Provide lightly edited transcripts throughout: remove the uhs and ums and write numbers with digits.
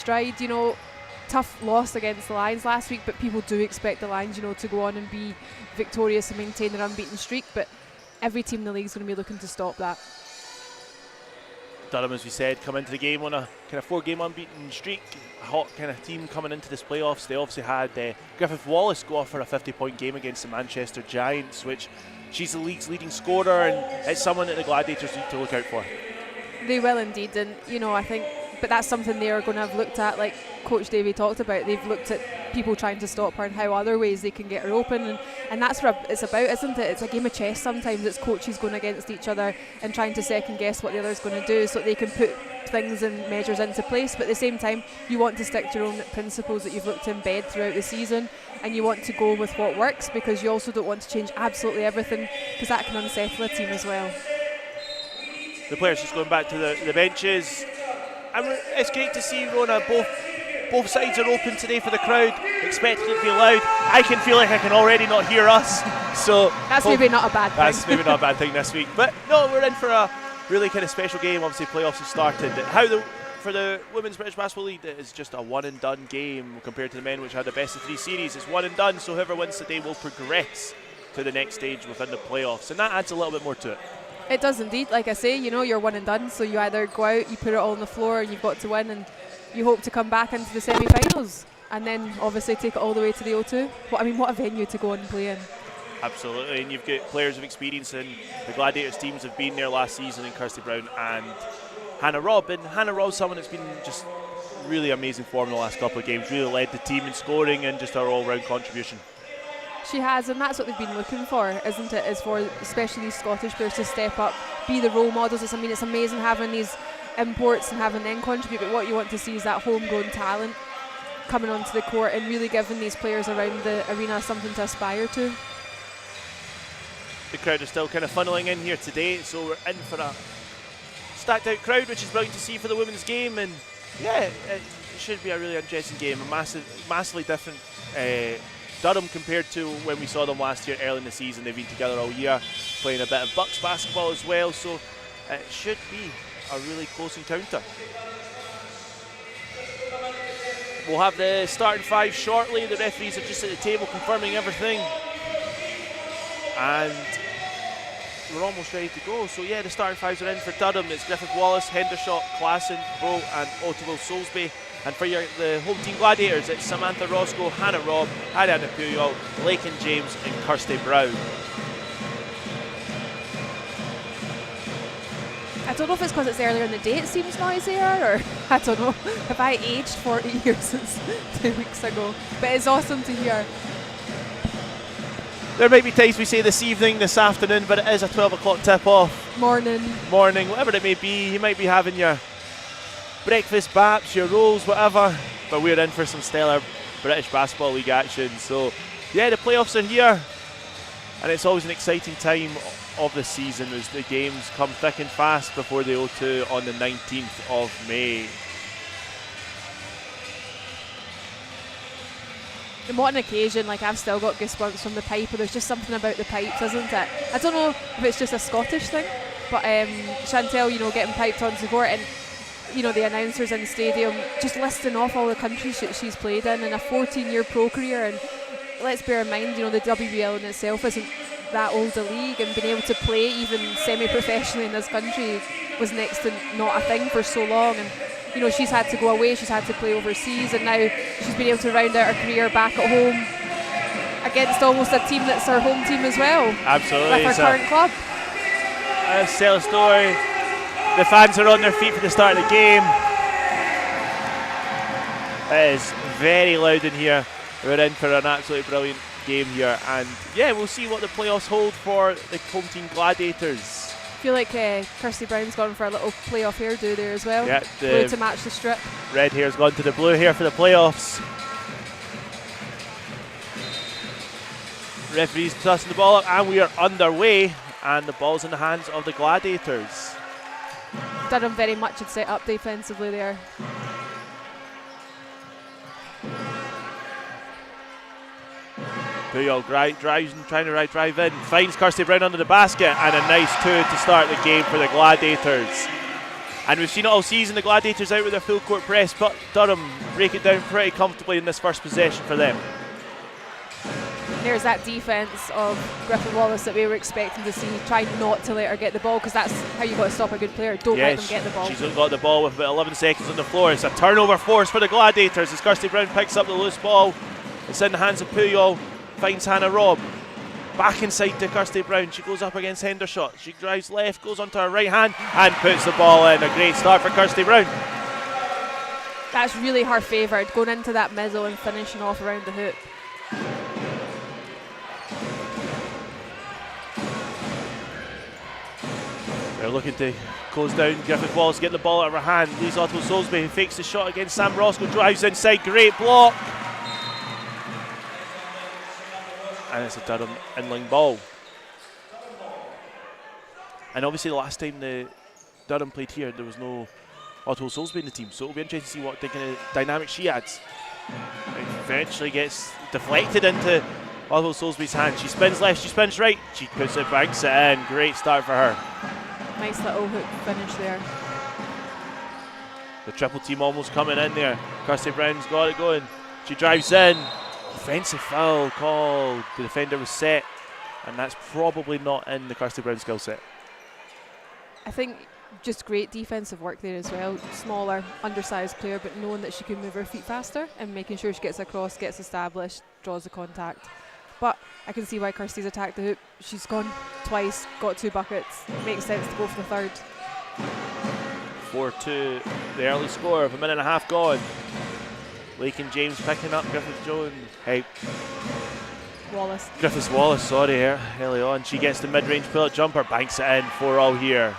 stride. Tough loss against the Lions last week, but people do expect the Lions, to go on and be victorious and maintain their unbeaten streak. But every team in the league is going to be looking to stop that. Durham, as we said, come into the game on a kind of 4-game unbeaten streak. A hot kind of team coming into this playoffs. They obviously had Griffith Wallace go off for a 50-point game against the Manchester Giants, which she's the league's leading scorer, and it's someone that the Gladiators need to look out for. They will indeed, and I think, but that's something they are going to have looked at, like Coach Davey talked about. They've looked at people trying to stop her and how other ways they can get her open, and that's what it's about, isn't it? It's a game of chess sometimes. It's coaches going against each other and trying to second guess what the other's going to do so that they can put things and measures into place. But at the same time, you want to stick to your own principles that you've looked to embed throughout the season, and you want to go with what works, because you also don't want to change absolutely everything, because that can unsettle a team as well. The players just going back to the benches. And it's great to see, Rona, both sides are open today for the crowd, expecting it to be loud. I can feel like I can already not hear us, so that's maybe not a bad thing. That's maybe not a bad thing this week. But no, we're in for a really kind of special game. Obviously, playoffs have started. For the Women's British Basketball League, it is just a one-and-done game compared to the men, which had the best-of-3 series. It's one and done, so whoever wins today will progress to the next stage within the playoffs, and that adds a little bit more to it. It does indeed. Like I say, you're one and done, so you either go out, you put it all on the floor, and you've got to win, and you hope to come back into the semi-finals, and then obviously take it all the way to the O2. What a venue to go and play in. Absolutely, and you've got players of experience, and the Gladiators teams have been there last season, in Kirsty Brown and Hannah Robb. And Hannah Robb's someone that's been just really amazing form in the last couple of games, really led the team in scoring and just her all-round contribution. She has, and that's what they've been looking for, isn't it? Is for especially these Scottish players to step up, be the role models. It's amazing having these imports and having them contribute, but what you want to see is that homegrown talent coming onto the court and really giving these players around the arena something to aspire to. The crowd is still kind of funneling in here today, so we're in for a stacked out crowd, which is brilliant to see for the women's game. And yeah, it should be a really interesting game, a massively different Durham compared to when we saw them last year early in the season. They've been together all year, playing a bit of Bucks basketball as well, so it should be a really close encounter. We'll have the starting 5 shortly. The referees are just at the table confirming everything, and we're almost ready to go. So yeah, the starting 5s are in for Durham. It's Griffith Wallace, Hendershot, Klassen, Bro and Ottaville Soulsby. And for the home team Gladiators, it's Samantha Roscoe, Hannah Robb, Ariana Puyol, Laken James and Kirsty Brown. I don't know if it's because it's earlier in the day it seems noisier, or I don't know. Have I aged 40 years since 2 weeks ago? But it's awesome to hear. There might be times we say this evening, this afternoon, but it is a 12 o'clock tip-off. Morning, whatever it may be. You might be having your breakfast, baps, your rolls, whatever, but we're in for some stellar British Basketball League action. So yeah, the playoffs are here, and it's always an exciting time of the season as the games come thick and fast before the O2 on the 19th of May. And what an occasion. Like, I've still got goosebumps from the pipe, but there's just something about the pipes, isn't it? I don't know if it's just a Scottish thing, but Chantel, getting piped onto the court, and the announcers in the stadium just listing off all the countries she's played in a 14-year pro career. And let's bear in mind, the WBL in itself isn't that old a league, and being able to play even semi-professionally in this country was next to not a thing for so long. And she's had to go away, she's had to play overseas, and now she's been able to round out her career back at home against almost a team that's her home team as well. Absolutely. With her current club. Tell a story. The fans are on their feet for the start of the game. It is very loud in here. We're in for an absolutely brilliant game here, and yeah, we'll see what the playoffs hold for the home team Gladiators. I feel like Kirsty Brown's gone for a little playoff hairdo there as well. Yeah, blue to match the strip. Red hair's gone to the blue hair for the playoffs. Referees tossing the ball up, and we are underway, and the ball's in the hands of the Gladiators. Durham very much had set up defensively there. Puyol drives and trying to drive in, finds Kirsty Brown under the basket, and a nice 2 to start the game for the Gladiators. And we've seen it all season, the Gladiators out with their full court press, but Durham break it down pretty comfortably in this first possession for them. There's that defence of Griffith Wallace that we were expecting to see, trying not to let her get the ball, because that's how you got to stop a good player. Don't let them get the ball. She's got the ball with about 11 seconds on the floor. It's a turnover force for the Gladiators as Kirsty Brown picks up the loose ball. It's in the hands of Puyol, finds Hannah Robb. Back inside to Kirsty Brown. She goes up against Hendershot. She drives left, goes onto her right hand and puts the ball in. A great start for Kirsty Brown. That's really her favourite, going into that middle and finishing off around the hoop. They're looking to close down Griffith Wallace, get the ball out of her hand. Lees Otto Soulsby, who fakes the shot against Sam Roscoe, drives inside, great block. And it's a Durham inline ball. And obviously the last time the Durham played here, there was no Otto Soulsby in the team, so it'll be interesting to see what kind of dynamic she adds. It eventually gets deflected into Otto Soulsby's hand. She spins left, she spins right, she puts it, banks it in. Great start for her. Nice little hook finish there. The triple team almost coming in there. Kirsty Brown's got it going. She drives in. Offensive foul called. The defender was set, and that's probably not in the Kirsty Brown skill set. I think just great defensive work there as well. Smaller, undersized player, but knowing that she can move her feet faster and making sure she gets across, gets established, draws the contact. But I can see why Kirsty's attacked the hoop. She's gone twice, got 2 buckets. Makes sense to go for the third. 4-2, the early score of a minute and a half gone. Lakin James picking up Griffith Jones. Hey, Griffiths Wallace, sorry, here early on. She gets the mid-range pull-up jumper, banks it in, 4-all here.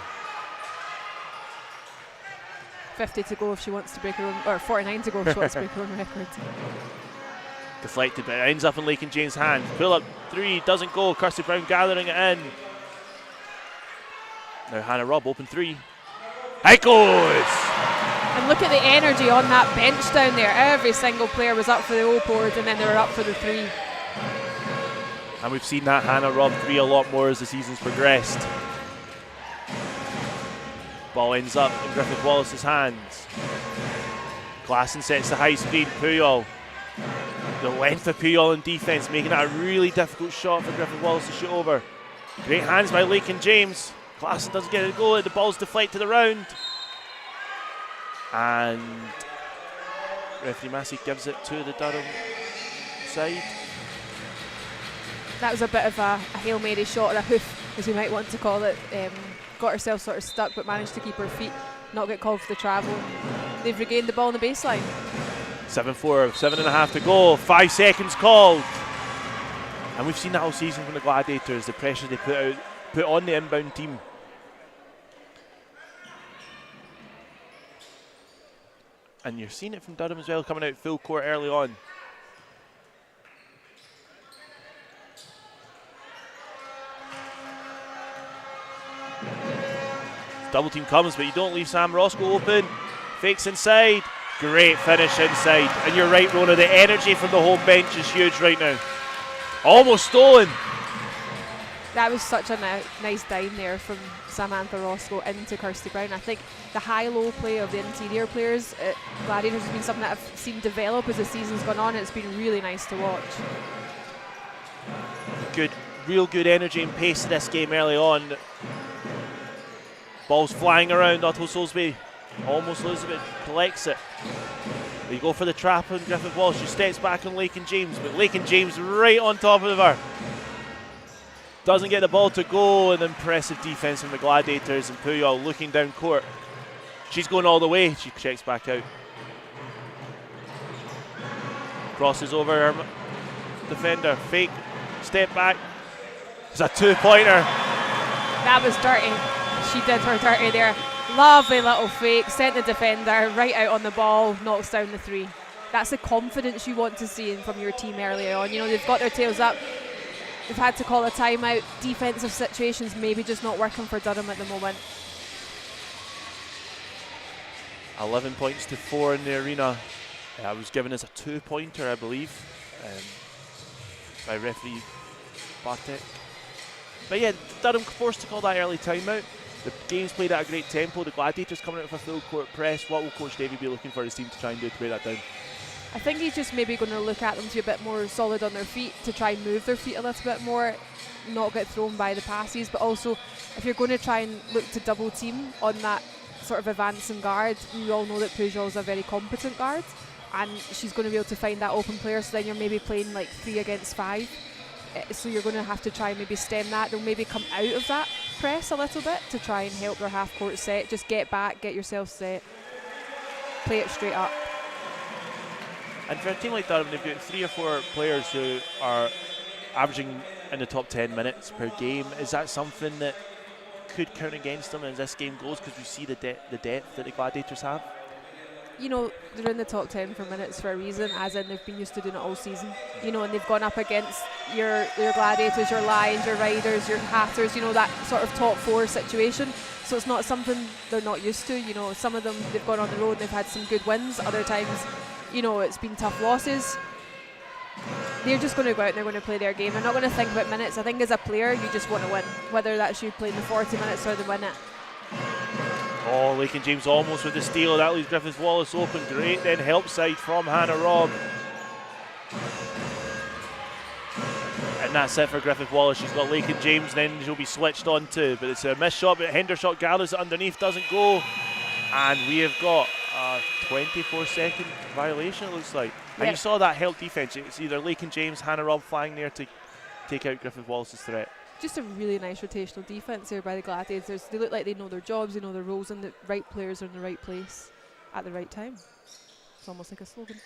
50 to go if she wants to break her own, or 49 to go if she wants to break her own record. Deflected, but it ends up in Lakin James' hand. Pull-up 3, doesn't go. Kirsty Brown gathering it in. Now Hannah Robb, open 3. It goes! And look at the energy on that bench down there. Every single player was up for the O board and then they were up for the 3. And we've seen that Hannah Robb 3 a lot more as the season's progressed. Ball ends up in Griffith Wallace's hands. Klassen sets the high speed. Puyol. The length of Puyol in defence, making that a really difficult shot for Griffith Wallace to shoot over. Great hands by Lakin James. Klassen doesn't get a goal. The ball's deflected around. And referee Massey gives it to the Durham side. That was a bit of a Hail Mary shot, or a hoof, as we might want to call it. Got herself sort of stuck, but managed to keep her feet, not get called for the travel. They've regained the ball on the baseline. 7-4, 7.5 to go, 5 seconds called. And we've seen that all season from the Gladiators, the pressure they put on the inbound team. And you're seeing it from Durham as well, coming out full court early on. Double team comes, but you don't leave Sam Roscoe open. Fakes inside. Great finish inside. And you're right, Rona, the energy from the home bench is huge right now. Almost stolen. That was such a nice dime there from Samantha Roscoe into Kirsty Brown. I think the high-low play of the interior players at Gladiators has been something that I've seen develop as the season's gone on. It's been really nice to watch. Real good energy and pace to this game early on. Ball's flying around. Otto Soulsby almost loses it, collects it. They go for the trap on Griffith Wallace. She steps back on Lakin James, but Lakin James right on top of her. Doesn't get the ball to go, and impressive defense from the Gladiators, and Puyol looking down court. She's going all the way. She checks back out. Crosses over her defender. Fake, step back. It's a 2-pointer. That was dirty. She did her dirty there. Lovely little fake, sent the defender right out on the ball, knocks down the 3. That's the confidence you want to see from your team early on. You know, they've got their tails up. They've had to call a timeout. Defensive situations maybe just not working for Durham at the moment. 11 points to 4 in the arena. I was given as a 2-pointer, I believe, by referee Bartek. But yeah, Durham forced to call that early timeout. The game's played at a great tempo. The Gladiators coming out with a full court press. What will Coach Davey be looking for his team to try and do to break that down? I think he's just maybe going to look at them to be a bit more solid on their feet, to try and move their feet a little bit more, not get thrown by the passes. But also, if you're going to try and look to double team on that sort of advancing guard, we all know that Pujol's a very competent guard, and she's going to be able to find that open player. So then you're maybe playing like 3 against 5. So you're going to have to try and maybe stem that. They'll maybe come out of that press a little bit to try and help their half-court set. Just get back, get yourself set, play it straight up. And for a team like Durham, they've got 3 or 4 players who are averaging in the top 10 minutes per game. Is that something that could count against them as this game goes, because we see the depth that the Gladiators have? You know, they're in the top 10 for minutes for a reason, as in they've been used to doing it all season. You know, and they've gone up against your Gladiators, your Lions, your Riders, your Hatters, you know, that sort of top 4 situation. So it's not something they're not used to. You know, some of them, they've gone on the road and they've had some good wins. Other times, you know, it's been tough losses. They're just going to go out and they're going to play their game. They're not going to think about minutes. I think as a player, you just want to win, whether that's you playing the 40 minutes or the win it. Oh, Lakin James almost with the steal. That leaves Griffith Wallace open. Great then help side from Hannah Robb. And that's it for Griffith Wallace. She's got Lakin James, then she'll be switched on to. But it's a missed shot, but Hendershot gathers it underneath, doesn't go. And we have got a 24-second violation, it looks like. And you saw that help defence. It's either Lakin James, Hannah Robb flying there to take out Griffith Wallace's threat. Just a really nice rotational defence here by the Gladiators. They look like they know their jobs, they know their roles, and the right players are in the right place at the right time. It's almost like a slogan.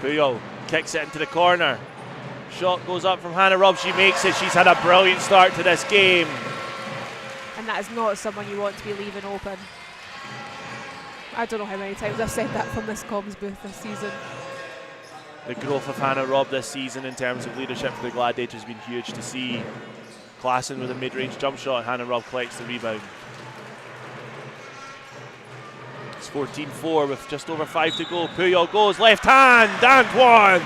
Puyol kicks it into the corner. Shot goes up from Hannah Robb. She makes it. She's had a brilliant start to this game. And that is not someone you want to be leaving open. I don't know how many times I've said that from this comms booth this season. The growth of Hannah Robb this season in terms of leadership for the Gladiators has been huge to see. Klassen with a mid-range jump shot. Hannah Robb collects the rebound. It's 14-4 with just over 5 to go. Puyol goes left hand and one.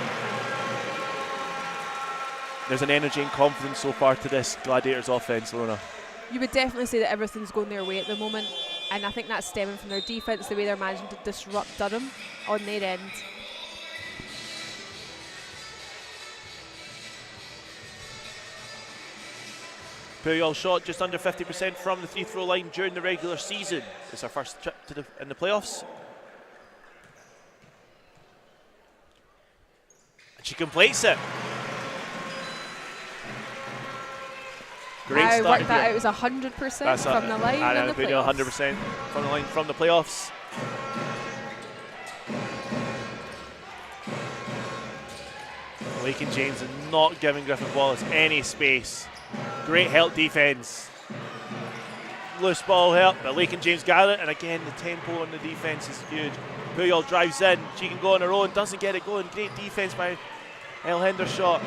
There's an energy and confidence so far to this Gladiators offense, Lorna. You would definitely say that everything's going their way at the moment, and I think that's stemming from their defence, the way they're managing to disrupt Durham on their end. Puyol shot just under 50% from the free-throw line during the regular season. It's her first trip to in the playoffs. And she completes it. Great I start. Worked that out. It was 100% from the line in the playoffs. 100% from the line from the playoffs. Lakin James is not giving Griffith Wallace any space. Great help defence. Loose ball help, but Lakin James got it, and again the tempo on the defence is huge. Puyol drives in, she can go on her own, doesn't get it going. Great defence by El Hendershot.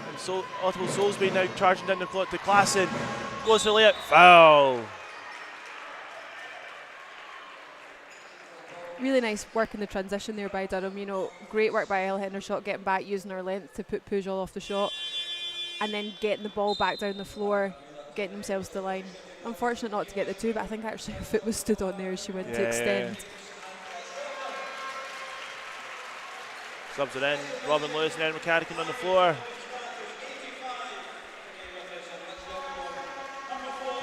And so Otto Soulsby now charging down the clock to Klassen. Goes for layup, foul. Really nice work in the transition there by Durham. You know, great work by El Hendershot getting back, using her length to put Pujol off the shot, and then getting the ball back down the floor, getting themselves to the line. Unfortunate not to get the 2, but I think actually her foot was stood on there as she went to extend. Subs it in, Robin Lewis and Erin McCarrican on the floor.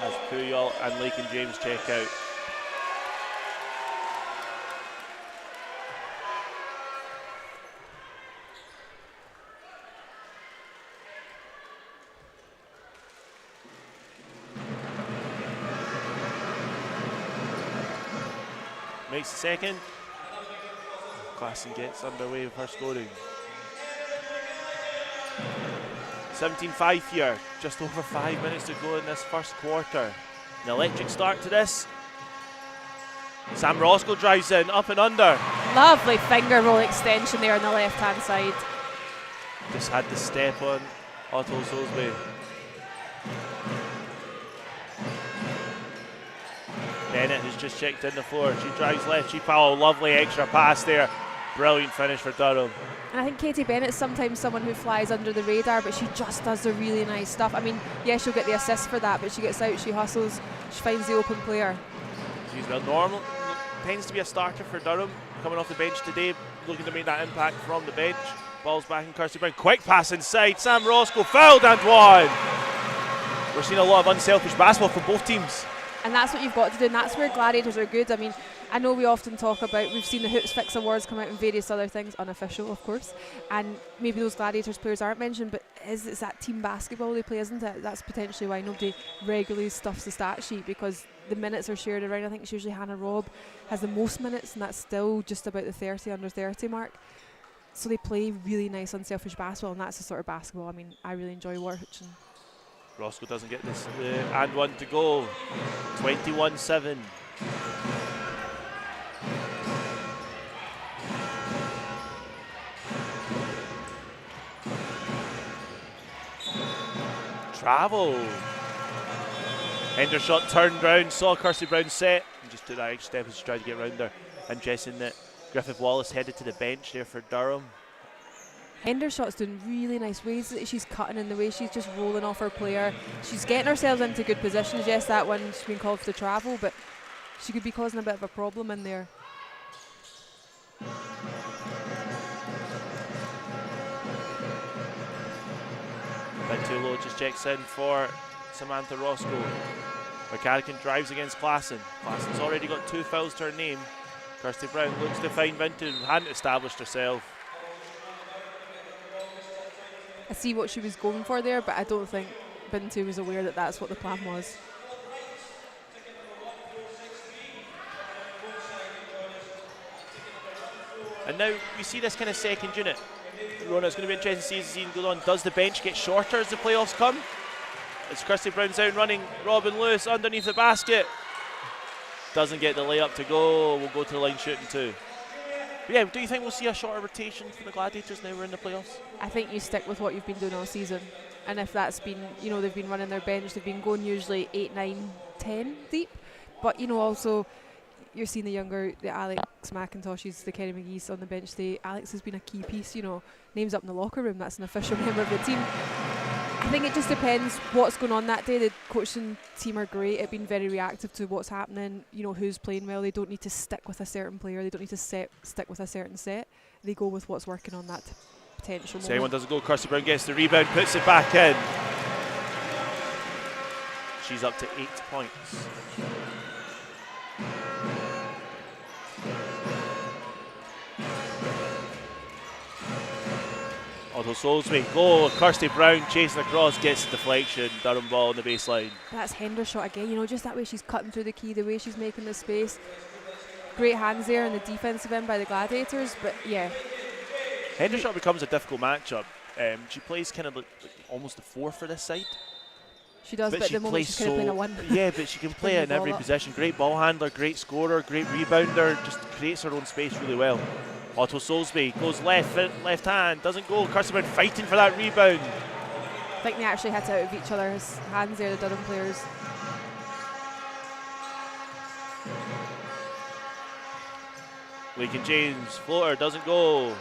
As Puyol and Lakin James check out. Makes the second. Klassen gets underway with her scoring. 17-5 here, just over 5 minutes to go in this first quarter. An electric start to this. Sam Roscoe drives in, up and under. Lovely finger roll extension there on the left-hand side. Just had the step on Otto Soulsby. Bennett has just checked in the floor. She drives left, she foul, lovely extra pass there. Brilliant finish for Durham. And I think Katie Bennett's sometimes someone who flies under the radar, but she just does the really nice stuff. I mean, yeah, she'll get the assist for that, but she gets out, she hustles, she finds the open player. She's well normal. Tends to be a starter for Durham, coming off the bench today, looking to make that impact from the bench. Ball's back in Kirsty Brown. Quick pass inside. Sam Roscoe fouled and one. We're seeing a lot of unselfish basketball from both teams. And that's what you've got to do, and that's where Gladiators are good. I mean, I know we often talk about, we've seen the Hoops Fix Awards come out and various other things, unofficial of course, and maybe those Gladiators players aren't mentioned, but it's that team basketball they play, isn't it? That's potentially why nobody regularly stuffs the stat sheet, because the minutes are shared around. I think it's usually Hannah Robb has the most minutes, and that's still just about the 30, under 30 mark. So they play really nice unselfish basketball, and that's the sort of basketball, I mean, I really enjoy watching. Roscoe doesn't get this and one to go. 21-7. Travel. Hendershot turned round, saw Kirsty Brown set, and just took that extra step as she tried to get round her. Interesting that Griffith Wallace headed to the bench there for Durham. Hendershot's doing really nice ways that she's cutting in, the way she's just rolling off her player. She's getting herself into good positions. Yes, that one she's been called for travel, but she could be causing a bit of a problem in there. Bit too low, just checks in for Samantha Roscoe. McCarrican drives against Klassen. Klassen's already got 2 fouls to her name. Kirsty Brown looks to find Vinton, hadn't established herself. I see what she was going for there, but I don't think Bintu was aware that that's what the plan was. And now we see this kind of second unit. Rona, it's going to be interesting to see as the season goes on. Does the bench get shorter as the playoffs come? As Kirsty Brown's out running, Robin Lewis underneath the basket. Doesn't get the layup to go. We'll go to the line shooting too. But yeah, do you think we'll see a shorter rotation from the Gladiators now we're in the playoffs? I think you stick with what you've been doing all season. And if that's been, you know, they've been running their bench, they've been going usually 8, 9, 10 deep. But, you know, also you're seeing the younger, the Alex McIntoshes, the Kerry McGee's on the bench today. Alex has been a key piece, you know, names up in the locker room, that's an official member of the team. I think it just depends what's going on that day. The coaching team are great at being very reactive to what's happening, you know, who's playing well. They don't need to stick with a certain player, they don't need to stick with a certain set. They go with what's working on that potential moment. Second one doesn't go, Kirsty Brown gets the rebound, puts it back in. She's up to 8 points. Otto Soulsby, goal, Kirsty Brown chasing across, gets the deflection, Durham ball on the baseline. That's Hendershot again, you know, just that way she's cutting through the key, the way she's making the space. Great hands there in the defensive end by the Gladiators, but yeah. Hendershot becomes a difficult matchup. She plays kind of like almost the 4 for this side. She does, but at the moment she's kind of playing a 1. Yeah, but she can play it in every position. Great ball handler, great scorer, great rebounder, just creates her own space really well. Otto Soulsby goes left hand, doesn't go. Kirsty Brown fighting for that rebound. I think they actually hit out of each other's hands there, the Durham players. Lakin James, floater, doesn't go.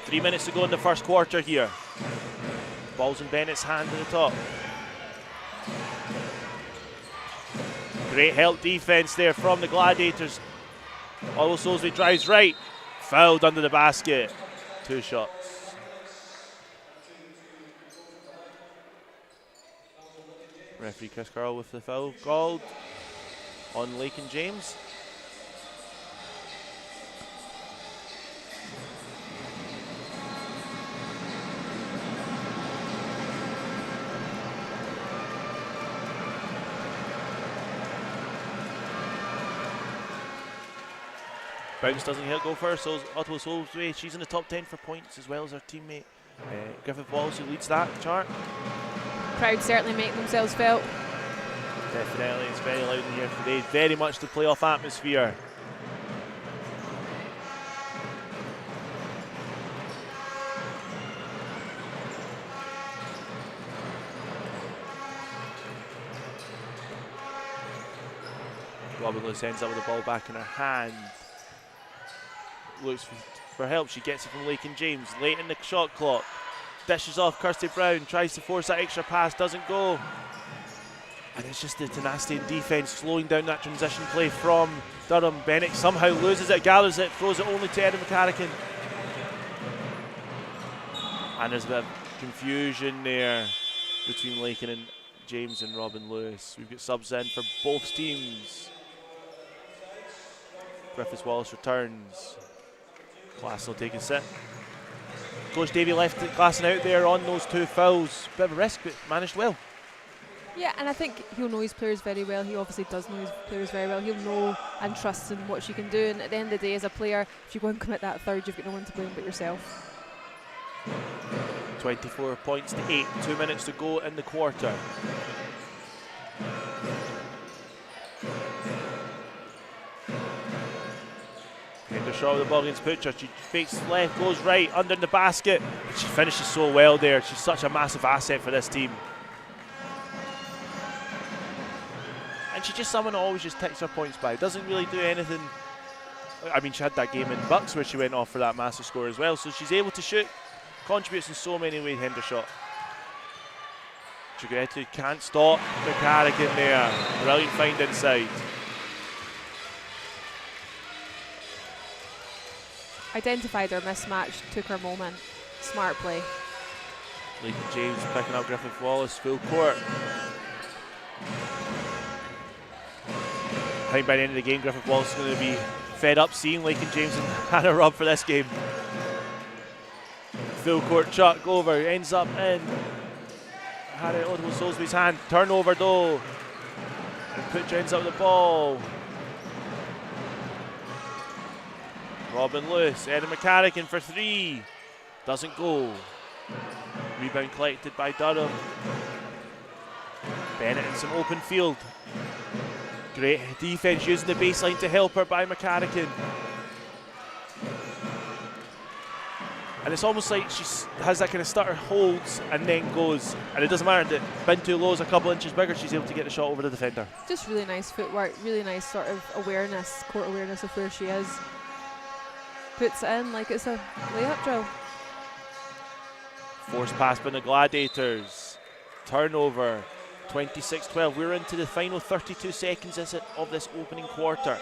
3 minutes to go in the first quarter here. Ball's in Bennett's hand at the top. Great help defense there from the Gladiators. Otto Soulsby drives right, fouled under the basket. 2 shots. Referee Chris Carroll with the foul called on Lakin James. Bounce doesn't go for her, so Otto Soulsby, she's in the top 10 for points as well as her teammate Griffith Wallace, who leads that chart. Crowd certainly making themselves felt. Definitely, it's very loud in here today. Very much the playoff atmosphere. Robin Lewis ends up with the ball back in her hand. looks for help. She gets it from Lakin James late in the shot clock. Dishes off Kirsty Brown, tries to force that extra pass, doesn't go. And it's just the tenacity in defence slowing down that transition play from Durham. Bennett somehow loses it, gathers it, throws it only to Erin McCarrican. And there's a bit of confusion there between Lakin and James and Robin Lewis. We've got subs in for both teams. Griffiths Wallace returns. Glassell taking sit. Coach Davey left Glasson out there on those 2 fouls. Bit of a risk, but managed well. Yeah, and I think he'll know his players very well. He obviously does know his players very well. He'll know and trust in what she can do. And at the end of the day, as a player, if you go and commit that third, you've got no one to blame but yourself. 24 points to 8. 2 minutes to go in the quarter. Hendershot with the ball against Butcher. She fakes left, goes right, under in the basket. But she finishes so well there. She's such a massive asset for this team. And she's just someone who always just ticks her points by. Doesn't really do anything. I mean, she had that game in Bucks where she went off for that massive score as well. So she's able to shoot. Contributes in so many ways, Hendershot. Chigretu can't stop McCarrigan there. Brilliant find inside. Identified her mismatch, took her moment. Smart play. Lakin James picking up Griffith Wallace, full court. I think by the end of the game, Griffith Wallace is going to be fed up seeing Lakin James and Hannah Rubb for this game. Full court chuck over, ends up in Harriet Ottawa-Soulsby's hand. Turnover though. And Putcher ends up with the ball. Robin Lewis, Erin McCarrigan for 3. Doesn't go. Rebound collected by Durham. Bennett in some open field. Great defence using the baseline to help her by McCarrigan. And it's almost like she has that kind of stutter, holds and then goes. And it doesn't matter that Bintu Low is a couple inches bigger, she's able to get the shot over the defender. Just really nice footwork, really nice sort of awareness, court awareness of where she is. Puts it in like it's a layup drill. Forced pass by the Gladiators. Turnover, 26-12. We're into the final 32 seconds of this opening quarter.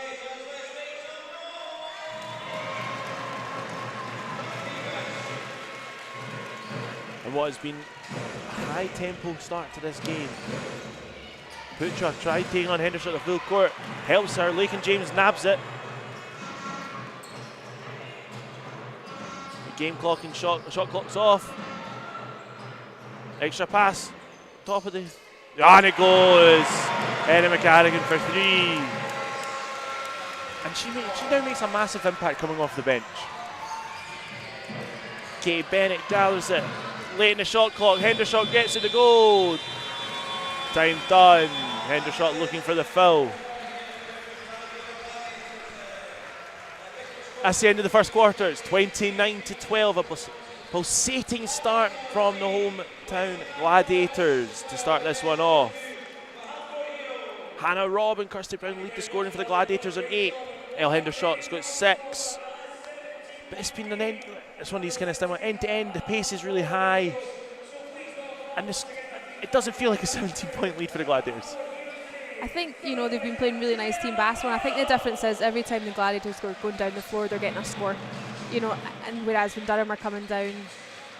And what has been a high tempo start to this game. Butcher tried taking on Henderson at the full court. Helps her, Lakin James nabs it. Game clock and shot clock's off. Extra pass, top of the, and it goes. Erin McCarrigan for 3. And she now makes a massive impact coming off the bench. Katie Bennett gathers it. Late in the shot clock, Hendershot gets it to goal. Time done. Hendershot looking for the foul. That's the end of the first quarter. It's 29-12. A pulsating start from the hometown Gladiators to start this one off. Hannah Robb and Kirsty Brown lead the scoring for the Gladiators on 8. Elle Hendershot's got 6. But it's been it's one of these kind of similar end to end. The pace is really high, and it doesn't feel like a 17-point lead for the Gladiators. I think, they've been playing really nice team basketball. I think the difference is every time the Gladiators go going down the floor, they're getting a score. And whereas when Durham are coming down,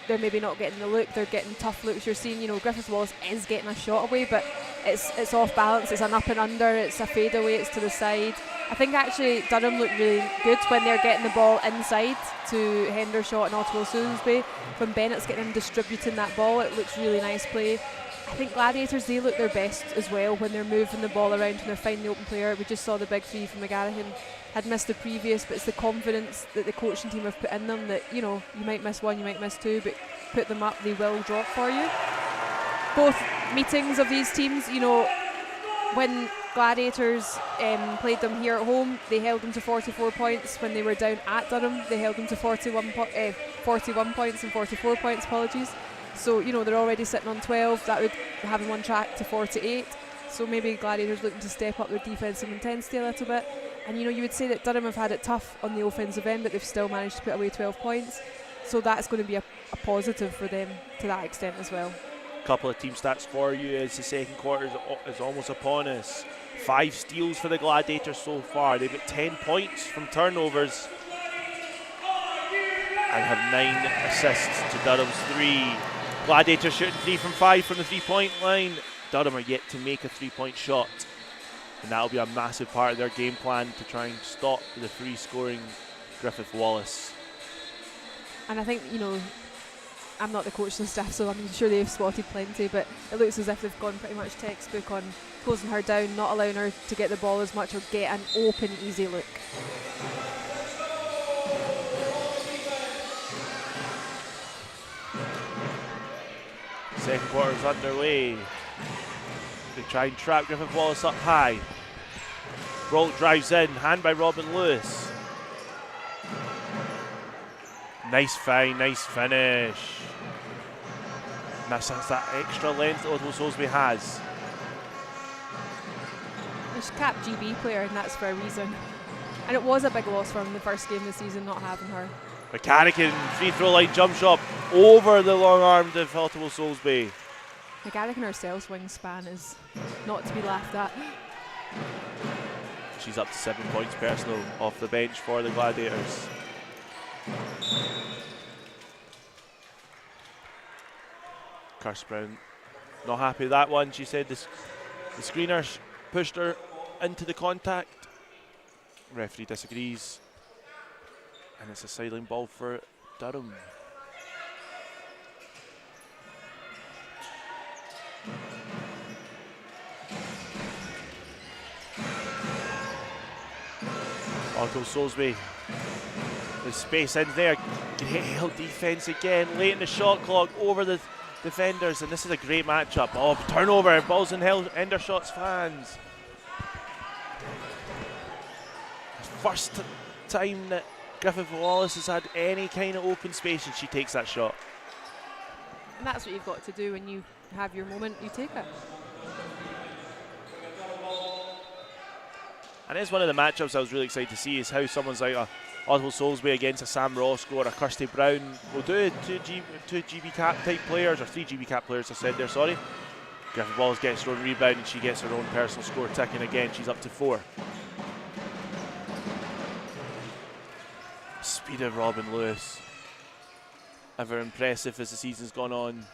they're maybe not getting the look, they're getting tough looks. You're seeing, Griffith Wallace is getting a shot away, but it's off balance, it's an up and under, it's a fade away, it's to the side. I think actually Durham look really good when they're getting the ball inside to Hendershot and Ottawa-Soulsby. When Bennett's getting them distributing that ball, it looks really nice play. I think Gladiators, they look their best as well when they're moving the ball around and they're finding the open player. We just saw the big 3 from McGarrigan. Had missed the previous, but it's the confidence that the coaching team have put in them that, you might miss 1, you might miss 2, but put them up, they will drop for you. Both meetings of these teams, when Gladiators played them here at home, they held them to 44 points. When they were down at Durham, they held them to 41 points and 44 points, apologies. So, they're already sitting on 12. That would have them on track to 48. So maybe Gladiators looking to step up their defensive intensity a little bit. And you would say that Durham have had it tough on the offensive end, but they've still managed to put away 12 points. So that's going to be a positive for them to that extent as well. Couple of team stats for you as the second quarter is almost upon us. 5 steals for the Gladiators so far. They've got 10 points from turnovers and have 9 assists to Durham's 3. Gladiators shooting 3 from 5 from the 3-point line. Durham are yet to make a 3-point shot, and that'll be a massive part of their game plan to try and stop the free-scoring Griffith Wallace. And I think, I'm not the coach and staff, so I'm sure they've spotted plenty, but it looks as if they've gone pretty much textbook on closing her down, not allowing her to get the ball as much or get an open, easy look. Second quarter is underway. They try and trap Griffith Wallace up high. Brault drives in, hand by Robin Lewis. Nice find, nice finish. And that's that extra length that Oswald Soulsby has. She's capped GB player, and that's for a reason. And it was a big loss for him the first game of the season not having her. McCarrican, free throw line jump shot over the long arm to Oswald Soulsby. McCarrican herself's wingspan is not to be laughed at. She's up to 7 points personal off the bench for the Gladiators. Kirsty Brown not happy with that one. She said the screener pushed her into the contact. Referee disagrees, and it's a sideline ball for Durham. Oswald Soulsby with space in there, can held defence again, late in the shot clock over the defenders, and this is a great matchup. Oh, turnover, balls in Hendershots fans. First time that Griffith Wallace has had any kind of open space, and she takes that shot. And that's what you've got to do when you have your moment, you take it. And it's one of the matchups I was really excited to see, is how someone's like Oswald Soulsby against a Sam Roscoe or a Kirsty Brown will do it. Two GB cap type players, or 3 GB cap players I said there, sorry. Griffith Wallace gets her own rebound and she gets her own personal score ticking again. She's up to 4. Speed of Robin Lewis, ever impressive as the season's gone on.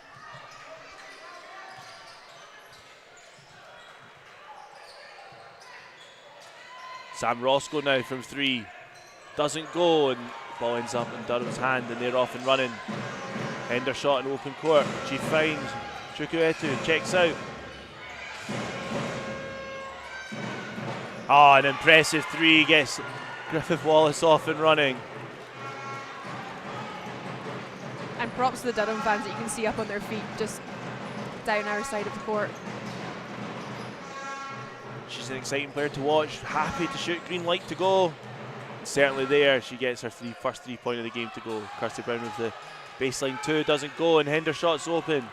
Sam Roscoe now from 3, doesn't go, and the ball ends up in Durham's hand, and they're off and running. Hendershot in open court. She finds Chukwuetu, checks out. Oh, an impressive 3 gets Griffith Wallace off and running. And props to the Durham fans that you can see up on their feet just down our side of the court. She's an exciting player to watch, happy to shoot, green light to go. Certainly there, she gets her first 3-point of the game to go. Kirsty Brown with the baseline 2, doesn't go, and Hendershot's open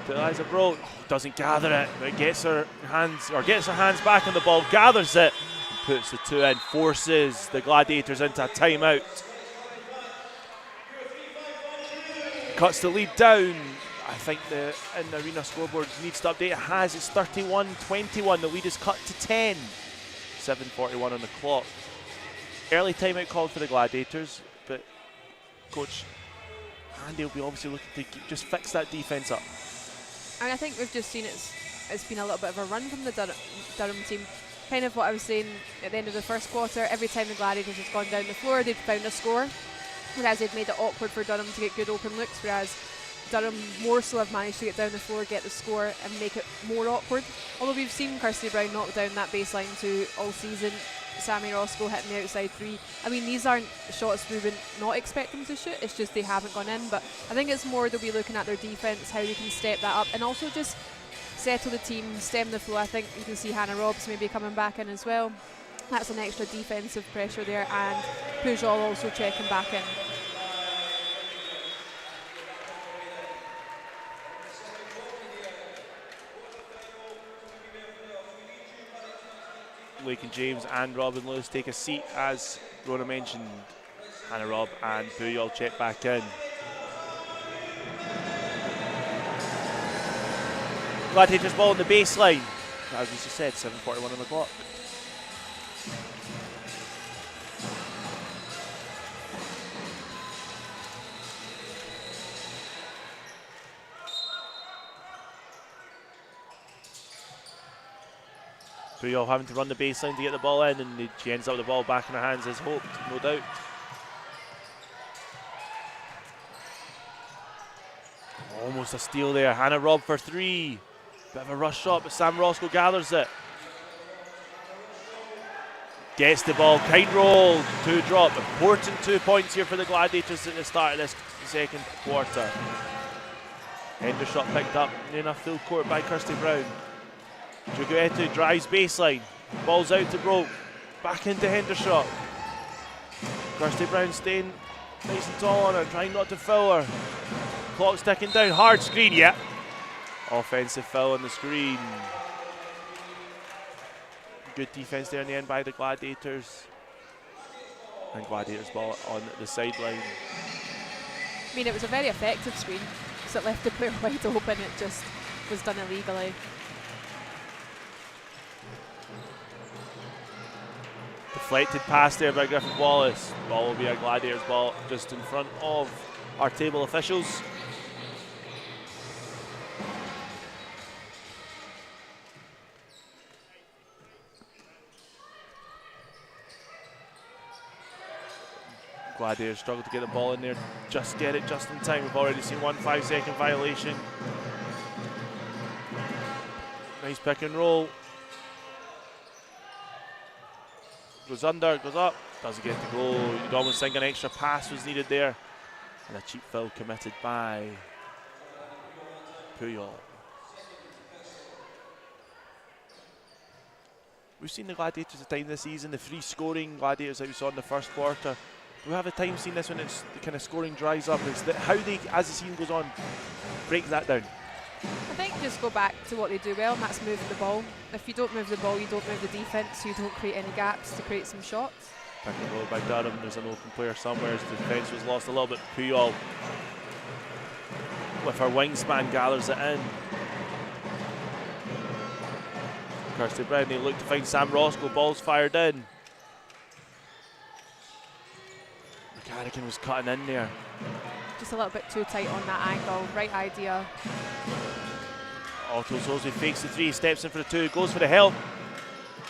to Eliza Brault. Doesn't gather it, but gets her hands back on the ball, gathers it, and puts the 2 in, forces the Gladiators into a timeout. Cuts the lead down. I think the in-arena scoreboard needs to update. It has. It's 31-21. The lead is cut to 10. 7:41 on the clock. Early timeout called for the Gladiators, but Coach Handy will be obviously looking to just fix that defence up. And I think we've just seen it's been a little bit of a run from the Durham team. Kind of what I was saying at the end of the first quarter. Every time the Gladiators has gone down the floor, they've found a score, whereas they've made it awkward for Durham to get good open looks, whereas Durham more so have managed to get down the floor, get the score, and make it more awkward. Although we've seen Kirsty Brown knock down that baseline 2 all season, Sammy Roscoe hitting the outside 3. I mean, these aren't shots we would not expect them to shoot, it's just they haven't gone in. But I think it's more they'll be looking at their defence, how they can step that up, and also just settle the team, stem the flow. I think you can see Hannah Robbs maybe coming back in as well. That's an extra defensive pressure there, and Pujol also checking back in. Lake and James and Robin Lewis take a seat, as Rona mentioned. Hannah Robb and Puyol check back in. Gladiators ball on the baseline. As we just said, 7:41 on the clock. Puyol having to run the baseline to get the ball in, and she ends up with the ball back in her hands as hoped, no doubt. Almost a steal there. Hannah Robb for three. Bit of a rush shot, but Sam Roscoe gathers it. Gets the ball, kind roll, 2 drop. Important 2 points here for the Gladiators at the start of this second quarter. Hendershot picked up near enough full court by Kirsty Brown. Juguetu drives baseline. Ball's out to Broke. Back into Hendershot. Kirsty Brown staying nice and tall on her, trying not to foul her. Clock's ticking down. Hard screen, yeah. Offensive foul on the screen. Good defense there in the end by the Gladiators. And Gladiators ball on the sideline. I mean, it was a very effective screen because it left the player wide open. It just was done illegally. Deflected pass there by Griffith Wallace. Ball will be a Gladiators ball just in front of our table officials. Gladiators struggle to get the ball in there. Just get it just in time. We've already seen 1 5-second violation. Nice pick and roll. Goes under, goes up, doesn't get to go. You'd almost think an extra pass was needed there. And a cheap foul committed by Puyol. We've seen the Gladiators at times this season, the free scoring Gladiators that we saw in the first quarter. Do we have a time seen this when it's the kind of scoring dries up? It's how they, as the season goes on, break that down. I think just go back to what they do well, and that's move the ball. If you don't move the ball, you don't move the defence, so you don't create any gaps to create some shots. Pick and roll by Durham. There's an open player somewhere as the defence was lost a little bit. Puyol, with her wingspan, gathers it in. Kirsty Brown, they look to find Sam Roscoe. Ball's fired in. McCarrigan was cutting in there. Just a little bit too tight on that angle. Right idea. Otto Solsby fakes the 3, steps in for the 2, goes for the help.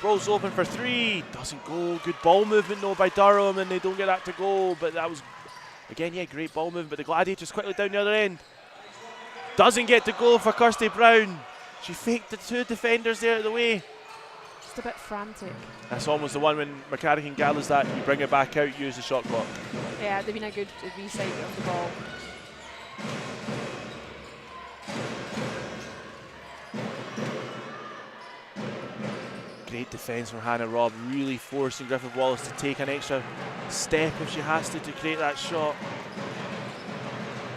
Rolls open for 3, doesn't go. Good ball movement though by Durham, and they don't get that to go. But that was, again, yeah, great ball movement. But the Gladiators quickly down the other end. Doesn't get to go for Kirsty Brown. She faked the 2 defenders there out of the way. Just a bit frantic. That's almost the one when McCarrigan gathers that, you bring it back out, use the shot clock. Yeah, they've been a good recycle of the ball. Great defence from Hannah Robb, really forcing Griffith Wallace to take an extra step if she has to create that shot.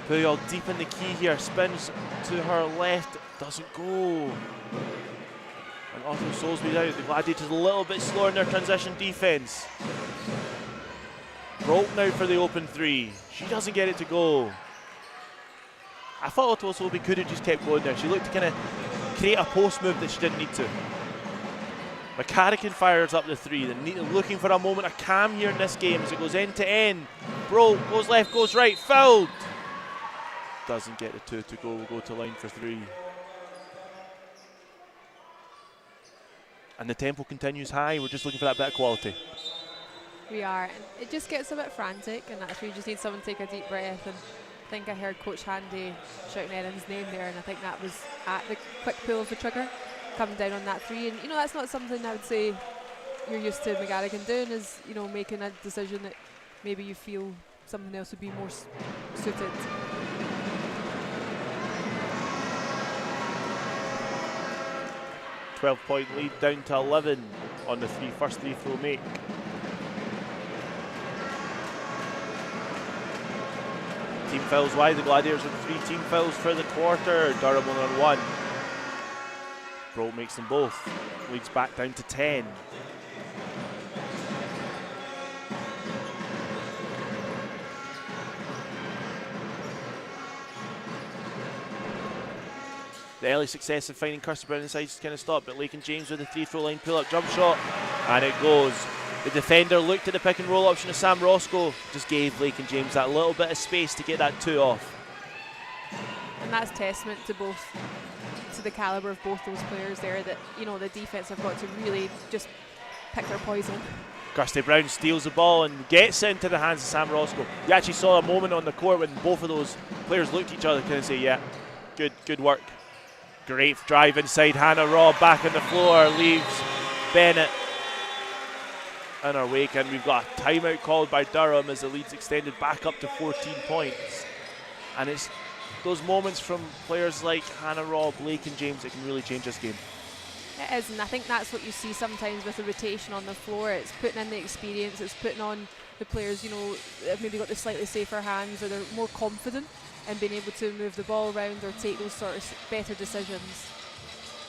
Puyol deep in the key here, spins to her left, doesn't go. And Otto Solsby out. The Gladiators a little bit slower in their transition defence. Broke now for the open 3. She doesn't get it to go. I thought Otto Solsby could have just kept going there. She looked to kind of create a post move that she didn't need to. McCarrigan fires up the 3. They're looking for a moment of calm here in this game as it goes end to end. Broke, goes left, goes right, fouled. Doesn't get the 2 to go, will go to line for 3. And the tempo continues high. We're just looking for that bit of quality. We are. And it just gets a bit frantic, and that's where you just need someone to take a deep breath. And I think I heard Coach Handy shouting Erin's name there, and I think that was at the quick pull of the trigger, coming down on that 3. And, you know, that's not something I would say you're used to McGarrigan doing, is, you know, making a decision that maybe you feel something else would be more suited. .12 lead down to 11 on the first free throw make. Team fouls wide. The Gladiators with 3 team fouls for the quarter. Durham on 1. Broke makes them both. Leads back down to 10. The early success of finding Kirsty Brown inside just kind of stopped, but Lake and James with a 3-throw line pull-up jump shot, and it goes. The defender looked at the pick and roll option of Sam Roscoe, just gave Lake and James that little bit of space to get that 2 off. And that's testament to the calibre of both those players there, that, you know, the defence have got to really just pick their poison. Kirsty Brown steals the ball and gets it into the hands of Sam Roscoe. You actually saw a moment on the court when both of those players looked at each other and kind of say, yeah, good work. Great drive inside. Hannah Robb back on the floor, leaves Bennett in her wake, and we've got a timeout called by Durham as the lead's extended back up to 14 points. And it's those moments from players like Hannah Robb, Blake and James that can really change this game. It is, and I think that's what you see sometimes with the rotation on the floor. It's putting in the experience, it's putting on the players, you know, that have maybe got the slightly safer hands, or they're more confident in being able to move the ball around or take those sort of better decisions.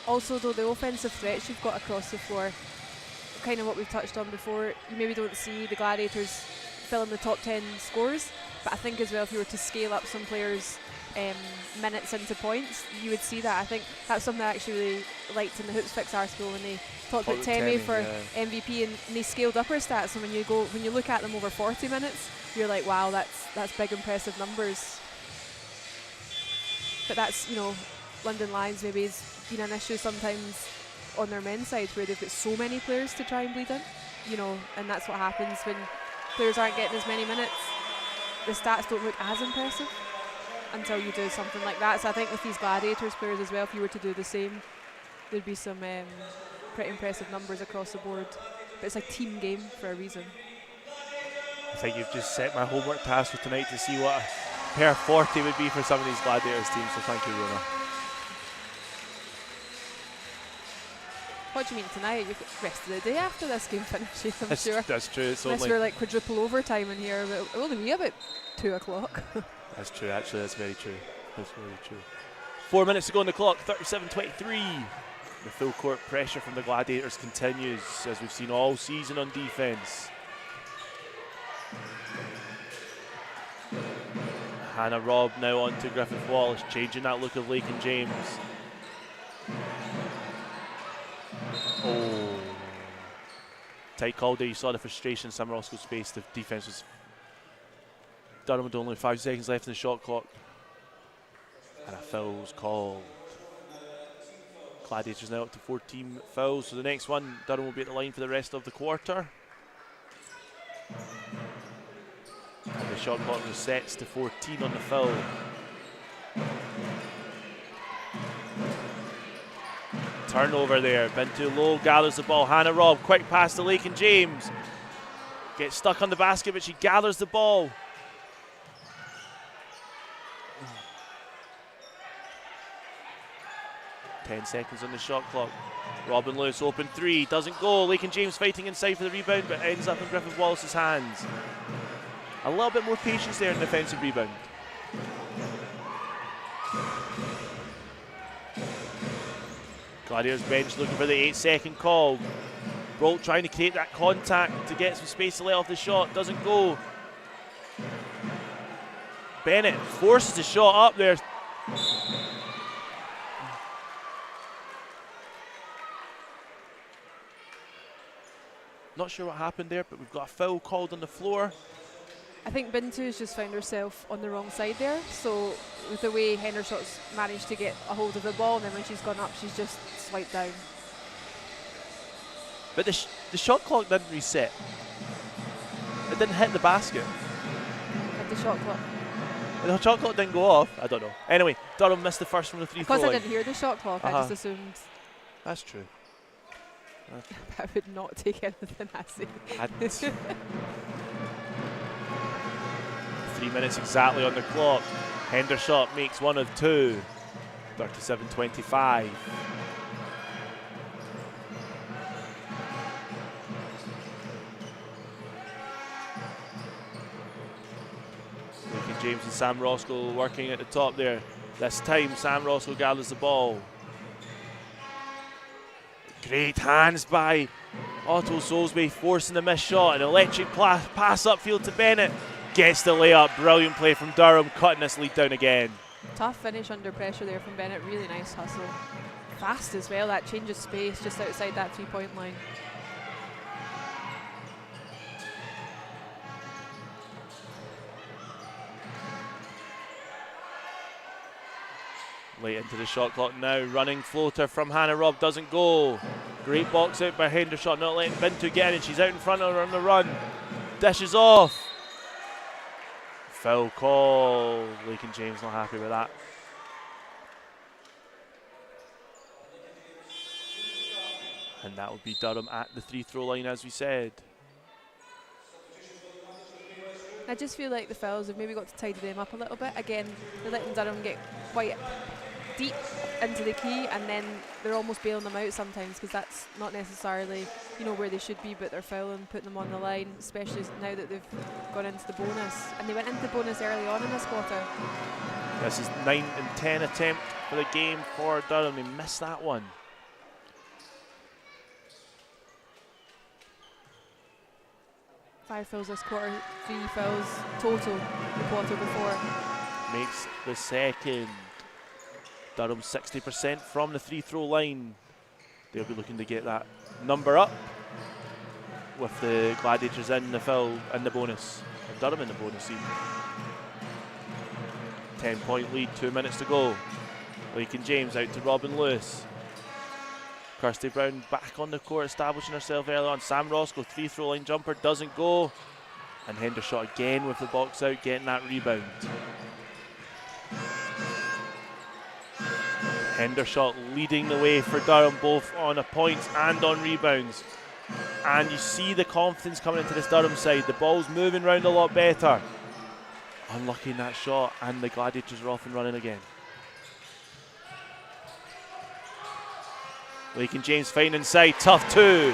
Also, though, the offensive threats you've got across the floor, kind of what we've touched on before, you maybe don't see the Gladiators filling the top 10 scores, but I think as well, if you were to scale up some players' minutes into points, you would see that. I think that's something I actually really liked in the Hoops Fix article when they talked about Temi for MVP, and they scaled up her stats, and when you look at them over 40 minutes, you're like, wow, that's big impressive numbers. But that's, you know, London Lions maybe has been an issue sometimes on their men's side, where they've got so many players to try and bleed in, you know, and that's what happens when players aren't getting as many minutes. The stats don't look as impressive until you do something like that. So I think with these Gladiators players as well, if you were to do the same, there'd be some pretty impressive numbers across the board. But it's a team game for a reason. I think you've just set my homework task for tonight to see what a pair 40 would be for some of these Gladiators teams, so thank you, Rona. What do you mean tonight? You've got the rest of the day after this game finishes, I'm sure. That's true. It's unless we're like quadruple overtime in here, but it'll only be about 2 o'clock. That's true, actually, that's very true. That's very true. 4 minutes to go on the clock, 37-23. The full court pressure from the Gladiators continues, as we've seen all season on defence. Hannah Robb now on to Griffith Wallace, changing that look of Lake and James. Oh. Tight call there, you saw the frustration Sam Roscoe's face. The defence was... Durham with only 5 seconds left in the shot clock. And a foul was called. Gladiators now up to 14 fouls, so the next one, Durham will be at the line for the rest of the quarter. And the shot clock resets to 14 on the foul. Turnover there, Bintu low, gathers the ball. Hannah Robb, quick pass to Lake and James. Gets stuck on the basket, but she gathers the ball. Ten seconds on the shot clock. Robin Lewis, open three, doesn't go. Lake and James fighting inside for the rebound, but ends up in Griffith Wallace's hands. A little bit more patience there in the defensive rebound. Gladiators bench looking for the 8-second call. Brolt trying to create that contact to get some space to let off the shot. Doesn't go. Bennett forces the shot up there. Not sure what happened there, but we've got a foul called on the floor. I think Bintu's just found herself on the wrong side there. So with the way Henderson's managed to get a hold of the ball, and then when she's gone up, she's just swiped down. But the shot clock didn't reset. It didn't hit the basket. At the shot clock. The shot clock didn't go off. I don't know. Anyway, Durham missed the first from the 3-throw line. Because I didn't hear the shot clock, I just assumed. That's true. I would not take anything I say. 3 minutes exactly on the clock. Henderson makes one of two. 37-25. Lake and James and Sam Roscoe working at the top there. This time Sam Roscoe gathers the ball. Great hands by Otto Soulsby, forcing the missed shot. An electric pass upfield to Bennett. Gets the layup. Brilliant play from Durham, cutting this lead down again. Tough finish under pressure there from Bennett. Really nice hustle. Fast as well. That change of space just outside that 3-point line. Late into the shot clock now. Running floater from Hannah Robb doesn't go. Great box out by Hendershot, not letting Bintu get in. She's out in front of her on the run. Dishes off. Foul call. Lakin James not happy with that. And that will be Durham at the free throw line, as we said. I just feel like the fouls have maybe got to tidy them up a little bit. Again, they're letting Durham get quite deep into the key, and then they're almost bailing them out sometimes, because that's not necessarily, you know, where they should be, but they're fouling, putting them on the line, especially now that they've gone into the bonus. And they went into the bonus early on in this quarter. This is 9 and 10 attempt for the game for Durham. They missed that one. Five fouls this quarter, 3 fouls total the quarter before. Makes the second. Durham 60% from the free throw line. They'll be looking to get that number up with the Gladiators in the foul in the bonus. And Durham in the bonus even. 10-point lead, 2 minutes to go. Lakin James out to Robin Lewis. Kirsty Brown back on the court, establishing herself early on. Sam Roscoe, free throw line jumper, doesn't go. And Hendershot again with the box out, getting that rebound. Hendershot leading the way for Durham, both on points and on rebounds. And you see the confidence coming into this Durham side. The ball's moving around a lot better. Unlucky in that shot, and the Gladiators are off and running again. Lakin James fine inside, tough two.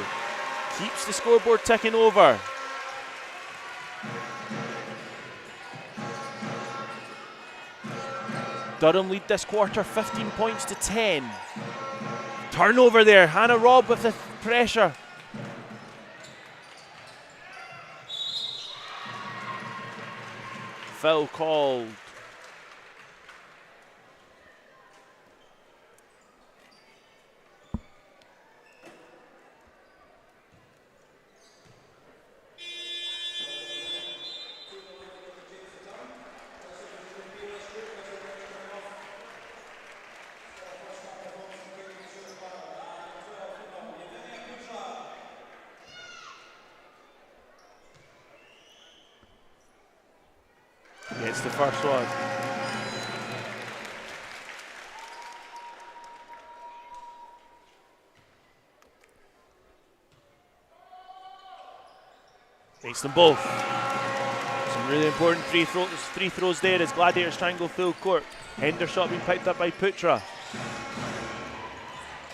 Keeps the scoreboard ticking over. Durham lead this quarter 15 points to 10. Turnover there, Hannah Robb with the pressure. Foul called. Gets the first one. Takes them both. Some really important free throws there as Gladiators try and go full court. Hendershot being picked up by Putra.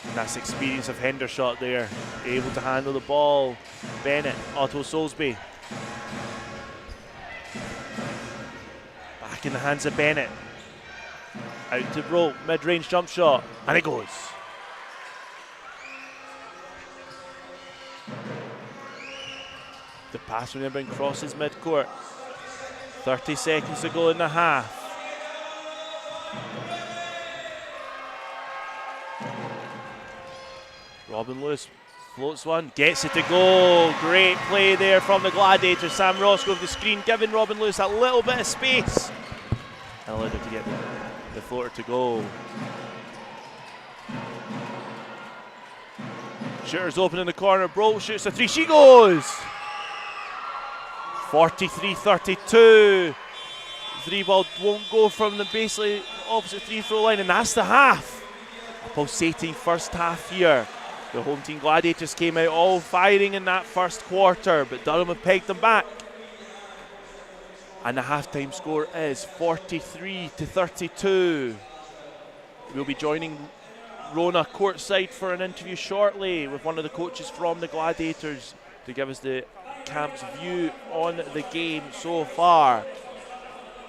And that's the experience of Hendershot there. Able to handle the ball. Bennett, Otto Soulsby. Back in the hands of Bennett. Out to Broke, mid-range jump shot, and it goes. The pass from Inbound crosses mid-court. 30 seconds to go in the half. Robin Lewis floats one, gets it to go. Great play there from the Gladiators. Sam Roscoe with the screen, giving Robin Lewis a little bit of space. And allowed her to get the floater to go. Shooter's open in the corner. Broke shoots a three. She goes! 43-32. Three ball won't go from the basically opposite free throw line, and that's the half. A pulsating first half here. The home team Gladiators came out all firing in that first quarter, but Durham have pegged them back. And the halftime score is 43-32. We'll be joining Rona courtside for an interview shortly with one of the coaches from the Gladiators to give us the camp's view on the game so far.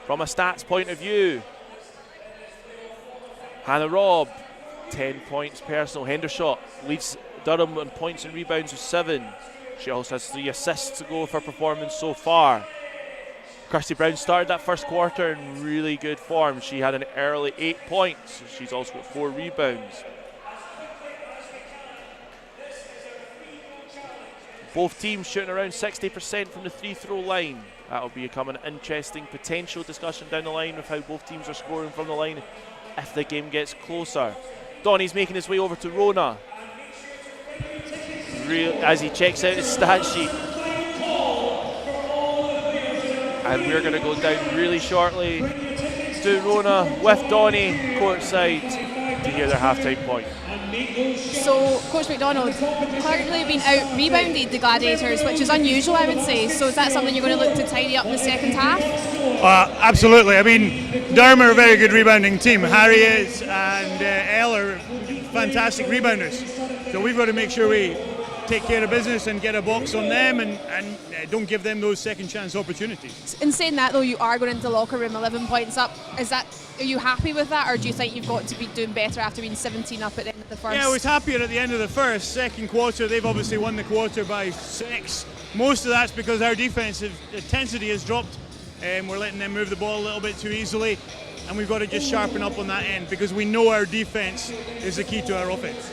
From a stats point of view, Hannah Robb, 10 points personal. Hendershot leads Durham on points and rebounds with 7. She also has 3 assists to go with her performance so far. Kirsty Brown started that first quarter in really good form. She had an early 8 points. She's also got 4 rebounds. Both teams shooting around 60% from the free throw line. That'll become an interesting potential discussion down the line with how both teams are scoring from the line if the game gets closer. Donnie's making his way over to Rona as he checks out his stat sheet. And we're going to go down really shortly to Rona with Donnie courtside to hear their halftime point. So, Coach McDonald, currently been out rebounded the Gladiators, which is unusual, I would say. So, is that something you're going to look to tidy up in the second half? Absolutely. I mean, Durham are a very good rebounding team. Harriet and Elle are fantastic rebounders. So, we've got to make sure we take care of business and get a box on them and don't give them those second chance opportunities. In saying that, though, you are going into the locker room 11 points up. Are you happy with that, or do you think you've got to be doing better after being 17 up at the end of the first? Yeah, I was happier at the end of the first. Second quarter, they've obviously won the quarter by 6. Most of that's because our defensive intensity has dropped, and we're letting them move the ball a little bit too easily, and we've got to just sharpen up on that end because we know our defense is the key to our offense.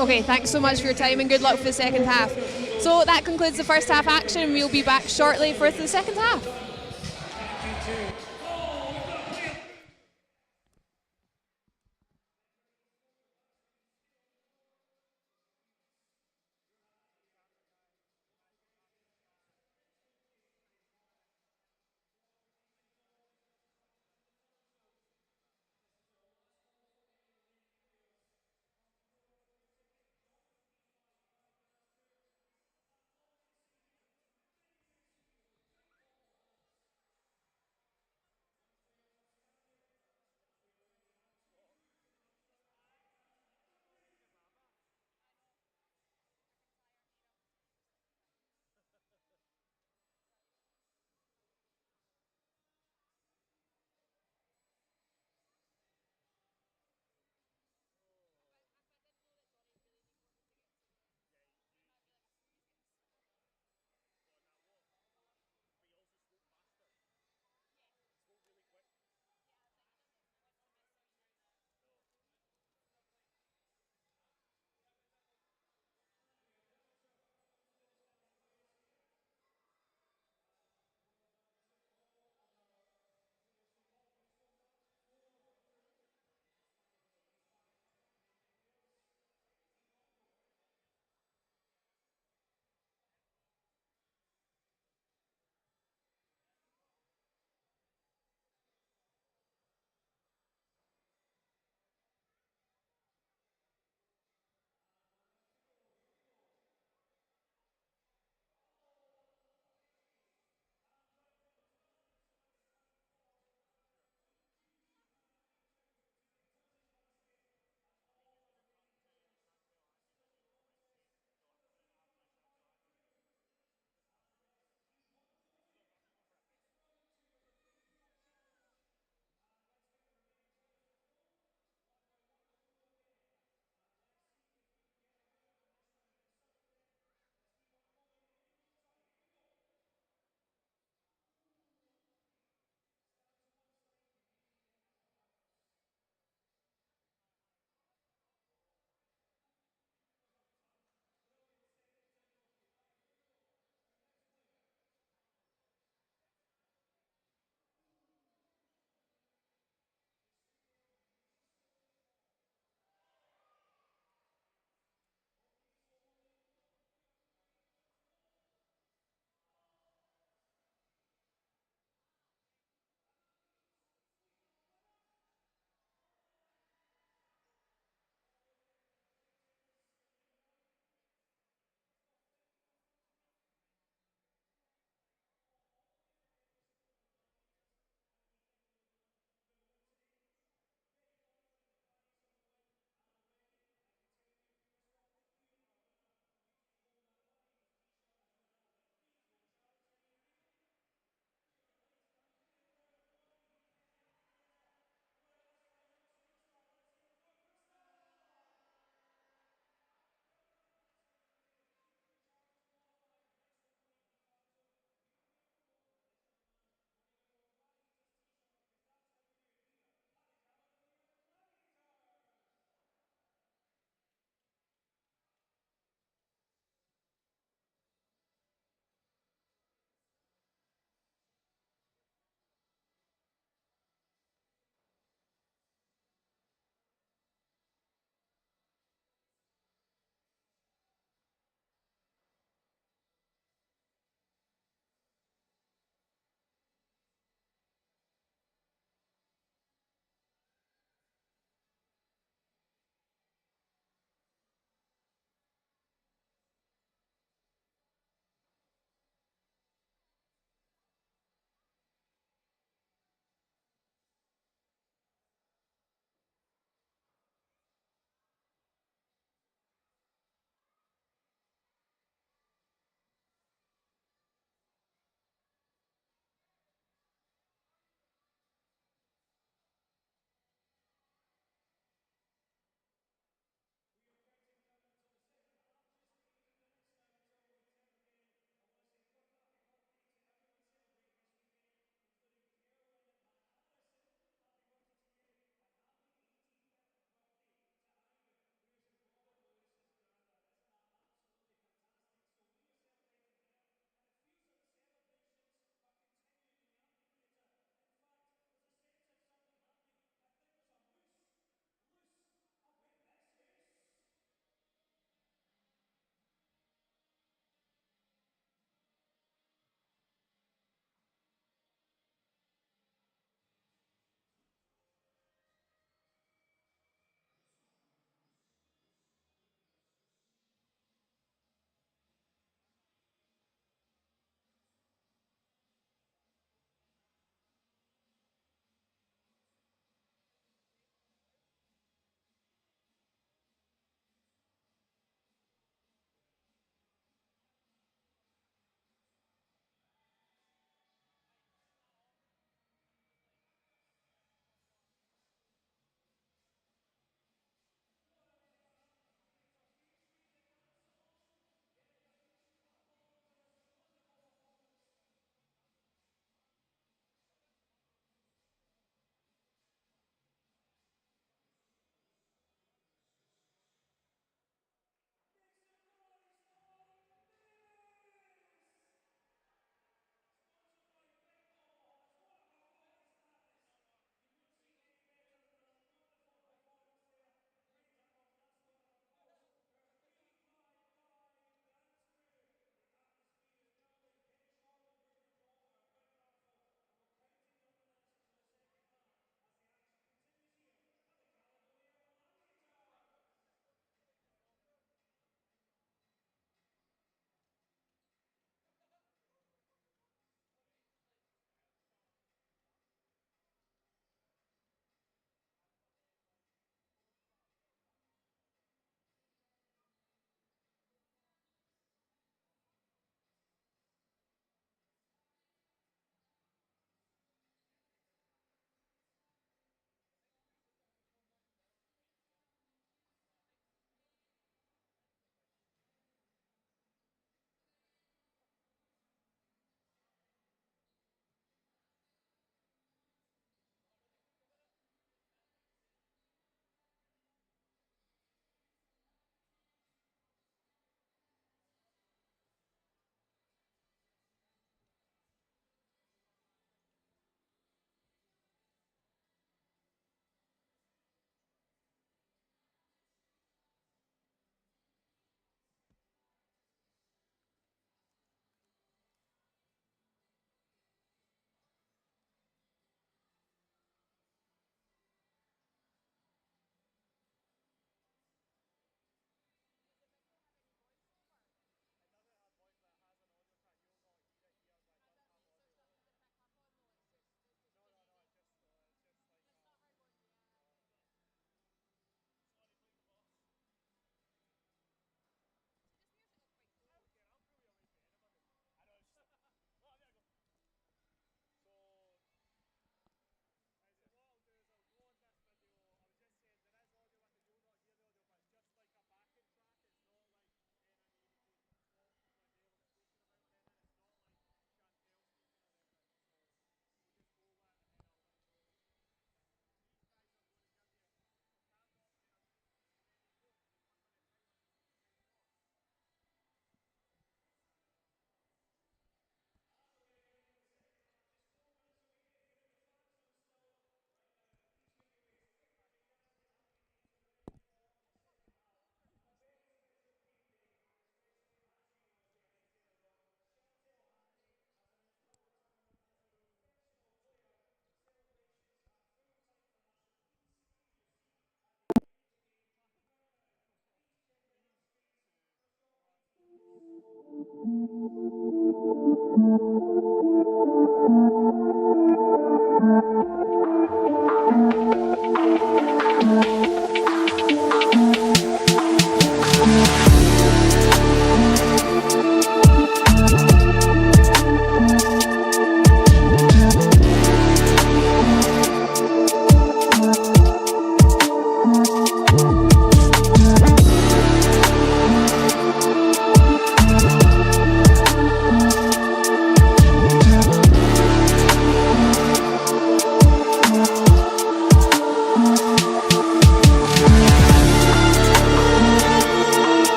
Okay, thanks so much for your time and good luck for the second half. So that concludes the first half action, and we'll be back shortly for the second half.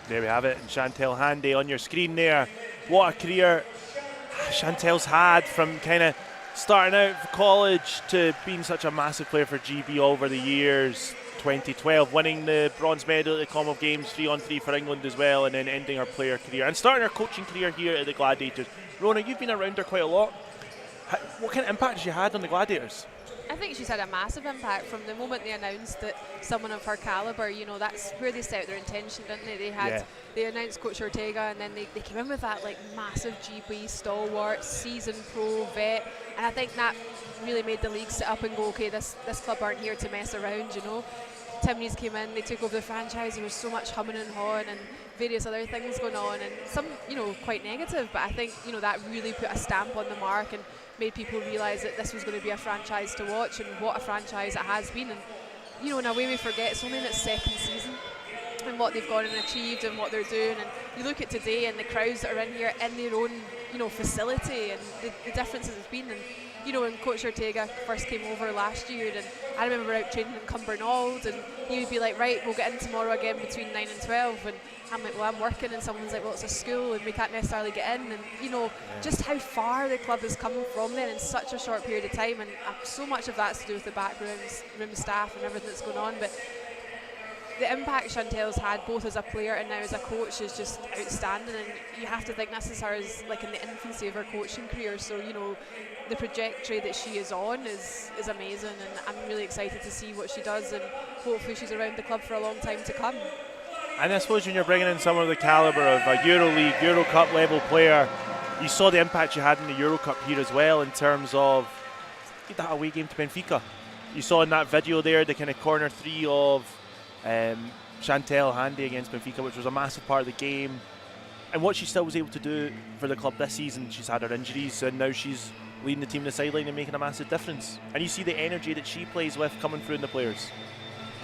There we have it, and Chantel Handy on your screen there. What a career Chantel's had, from kind of starting out for college to being such a massive player for GB over the years. 2012 winning the bronze medal at the Commonwealth Games 3-on-3 for England as well, and then ending her player career and starting her coaching career here at the Gladiators. Rona, you've been around her quite a lot. What kind of impact has she had on the Gladiators? I think she's had a massive impact from the moment they announced that someone of her calibre, you know, that's where they set their intention, didn't they? They announced Coach Ortega, and then they came in with that like massive GB stalwart, seasoned pro vet, and I think that really made the league sit up and go, okay, this club aren't here to mess around, you know. Timneys came in, they took over the franchise, there was so much humming and hawing and various other things going on, and some, you know, quite negative, but I think, you know, that really put a stamp on the mark and made people realise that this was going to be a franchise to watch, and what a franchise it has been. And, you know, in a way we forget it's only in its second season and what they've gone and achieved and what they're doing, and you look at today and the crowds that are in here in their own, you know, facility, and the differences it's been. And you know, when Coach Ortega first came over last year, and I remember out training in Cumbernauld, and he would be like, right, we'll get in tomorrow again between 9 and 12, and I'm like, well, I'm working, and someone's like, well, it's a school and we can't necessarily get in. And you know, just how far the club has come from then in such a short period of time, and so much of that's to do with the back room staff and everything that's going on. But the impact Chantel's had both as a player and now as a coach is just outstanding, and you have to think this is her as like in the infancy of her coaching career. So you know, the trajectory that she is on is amazing, and I'm really excited to see what she does, and hopefully she's around the club for a long time to come. And I suppose when you're bringing in someone of the calibre of a EuroLeague, Euro Cup level player, you saw the impact she had in the Euro Cup here as well, in terms of that away game to Benfica. You saw in that video there the kind of corner three of Chantel Handy against Benfica, which was a massive part of the game, and what she still was able to do for the club this season. She's had her injuries, and now she's leading the team to the sideline and making a massive difference. And you see the energy that she plays with coming through in the players.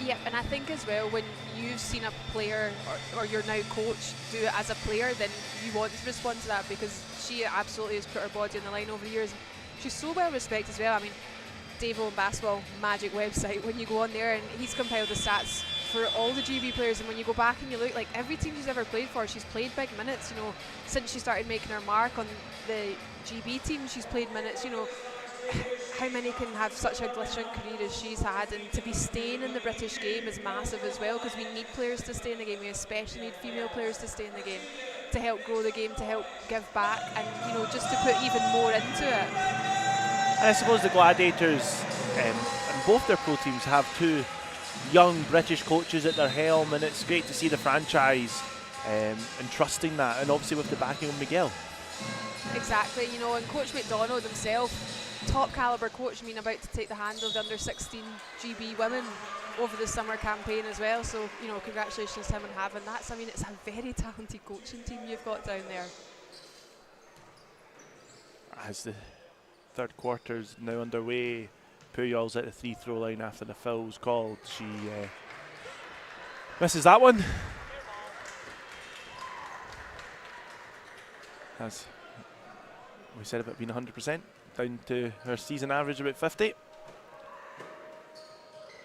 Yep, and I think as well, when you've seen a player or you're now coach do it as a player, then you want to respond to that, because she absolutely has put her body on the line over the years. She's so well respected as well. I mean, Davo and Basketball Magic website, when you go on there, and he's compiled the stats for all the GB players, and when you go back and you look, like every team she's ever played for, she's played big minutes. You know, since she started making her mark on the GB team, she's played minutes. You know, how many can have such a glittering career as she's had, and to be staying in the British game is massive as well, because we need players to stay in the game. We especially need female players to stay in the game, to help grow the game, to help give back, and you know, just to put even more into it. And I suppose the Gladiators and both their pro teams have two young British coaches at their helm, and it's great to see the franchise entrusting that, and obviously with the backing of Miguel. Exactly, you know, and Coach McDonald himself, top calibre coach, I mean, about to take the hand of the under-16 GB women over the summer campaign as well, so you know, congratulations to him on having that. So, I mean, it's a very talented coaching team you've got down there. As the third quarter's now underway, Puyol's at the free throw line after the foul's called. She misses that one. As we said about being 100%, down to her season average about 50.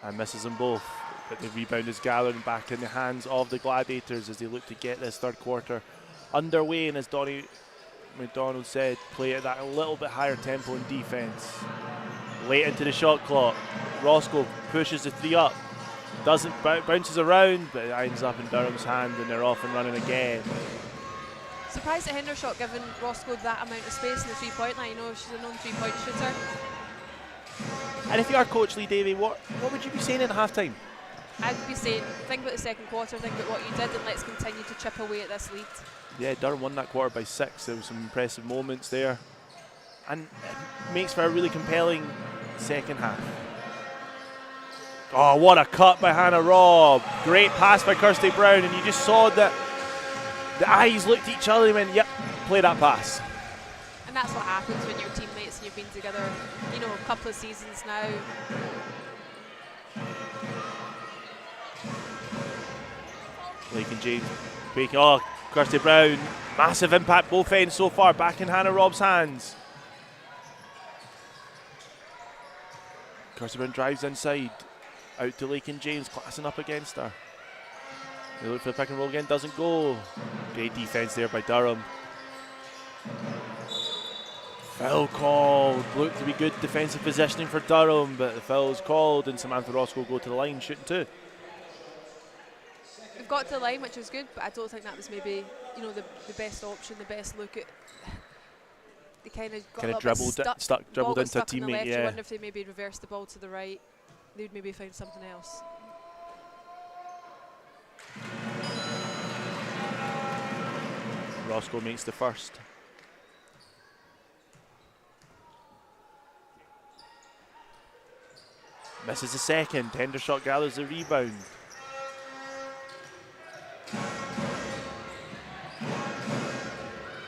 And misses them both, but the rebound is gathered back in the hands of the Gladiators as they look to get this third quarter underway. And as Donnie McDonald said, play at that a little bit higher tempo in defence. Late into the shot clock, Roscoe pushes the 3 up. Doesn't bounces around, but it ends up in Durham's hand, and they're off and running again. Surprised at Hendershot giving Roscoe that amount of space in the 3-point line. You know, she's a known 3-point shooter. And if you are Coach Lee Davey, what would you be saying at half time? I'd be saying, think about the second quarter, think about what you did, and let's continue to chip away at this lead. Yeah, Durham won that quarter by 6. There were some impressive moments there. And it makes for a really compelling second half. Oh, what a cut by Hannah Robb. Great pass by Kirsty Brown, and you just saw that the eyes looked at each other and went, yep, play that pass. And that's what happens when you're teammates and you've been together, you know, a couple of seasons now. Lake and James breaking. Oh, Kirsty Brown, massive impact both ends so far, back in Hannah Robb's hands. Kirsty Brown drives inside, out to Lake and James, classing up against her. They look for the pick and roll again, doesn't go. Great defence there by Durham. Foul called. Looked to be good defensive positioning for Durham, but the foul is called, and Samantha Roscoe go to the line shooting 2. We've got to the line, which is good, but I don't think that was maybe, you know, the best option, the best look at. They kind of got a little bit dribbled into a stuck on the teammate. left. Yeah. You wonder if they maybe reversed the ball to the right. They would maybe find something else. Roscoe makes the first. Misses the second. Hendershot gathers the rebound.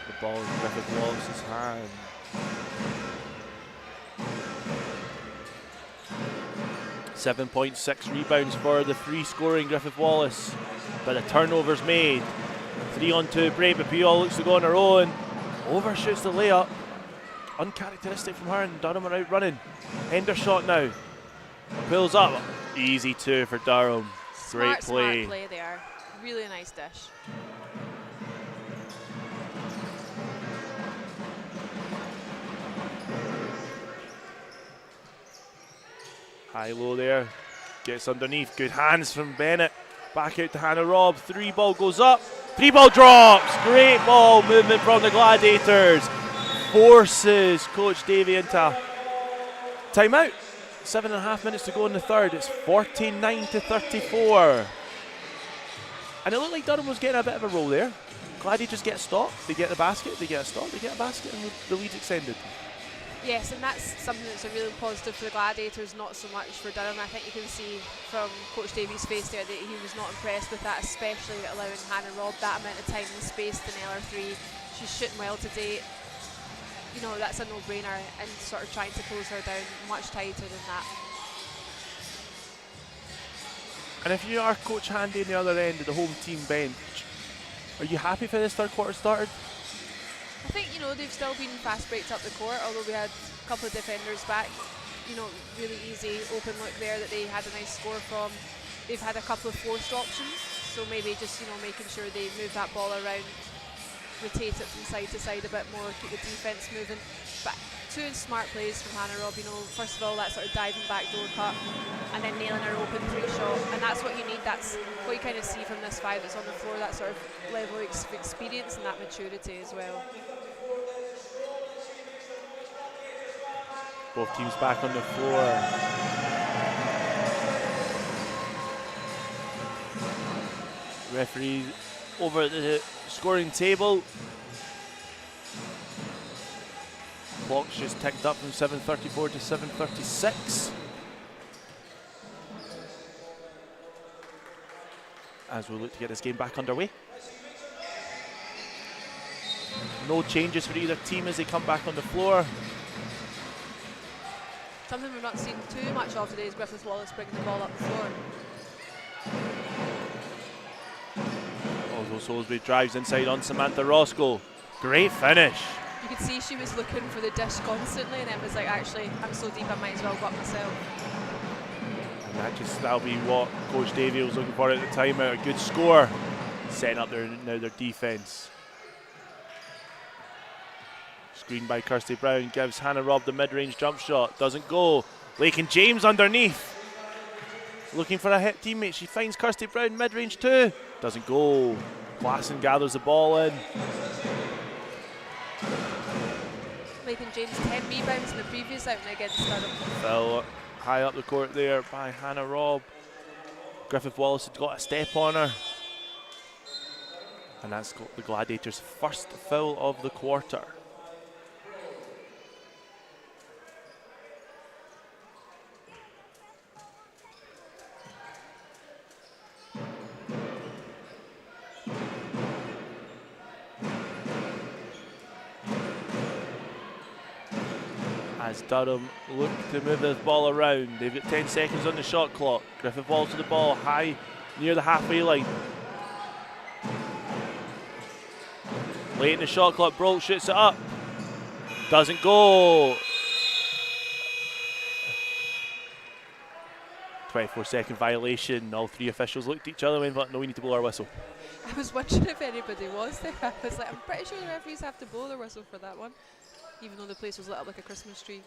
The ball in Griffith Wallace's hand. .6 rebounds for the free scoring Griffith Wallace, but a turnover's made. 3-on-2 break, but Puyol looks to go on her own. Overshoots the layup. Uncharacteristic from her, and Durham are out running. Hendershot now. Pulls up. Easy 2 for Durham. Great play. Smart play there. Really nice dish. High-low there. Gets underneath. Good hands from Bennett. Back out to Hannah Robb. 3 ball goes up. 3 ball drops. Great ball movement from the Gladiators. Forces Coach Davey into timeout. 7.5 minutes to go in the third. It's 49-34. And it looked like Durham was getting a bit of a roll there. Gladiators get stopped. They get the basket. They get a stop. They get a basket, and the lead's extended. Yes, and that's something that's a really positive for the Gladiators, not so much for Durham. I think you can see from Coach Davies' face there that he was not impressed with that, especially allowing Hannah Robb that amount of time and space to nail her 3. She's shooting well today. You know, that's a no-brainer, and sort of trying to close her down much tighter than that. And if you are Coach Handy on the other end of the home team bench, are you happy for this third quarter started? I think, you know, they've still been fast breaks up the court, although we had a couple of defenders back. You know, really easy open look there that they had a nice score from. They've had a couple of forced options, so maybe just, you know, making sure they move that ball around, rotate it from side to side a bit more, keep the defense moving. But 2 smart plays from Hannah Robb, you know, first of all that sort of diving back door cut and then nailing her open 3 shot, and that's what you need. That's what you kind of see from this 5 that's on the floor, that sort of level of experience and that maturity as well. Both teams back on the floor. Referee over at the scoring table. Clock's just ticked up from 7:34 to 7:36. As we look to get this game back underway. No changes for either team as they come back on the floor. Something we've not seen too much of today is Griffith Wallace bringing the ball up the floor. Although Salisbury drives inside on Samantha Roscoe. Great finish. You could see she was looking for the dish constantly, and then was like, actually, I'm so deep I might as well go up myself. And that'll be what Coach Davey was looking for at the time. A good score, setting up their defence. Screen by Kirsty Brown gives Hannah Robb the mid-range jump shot. Doesn't go. Lakin James underneath. Looking for a hit teammate. She finds Kirsty Brown mid-range too. Doesn't go. Klassen gathers the ball in. Lakin James 10 rebounds in the previous outing against Durham. Foul high up the court there by Hannah Robb. Griffith Wallace had got a step on her. And that's got the Gladiators' first foul of the quarter. As Durham look to move the ball around, they've got 10 seconds on the shot clock. Griffith Wallace to the ball, high near the halfway line. Late in the shot clock, Brolt shoots it up. Doesn't go. 24-second violation. All three officials looked at each other and went, no, we need to blow our whistle. I was wondering if anybody was there. I was like, I'm pretty sure the referees have to blow their whistle for that one, even though the place was lit up like a Christmas tree.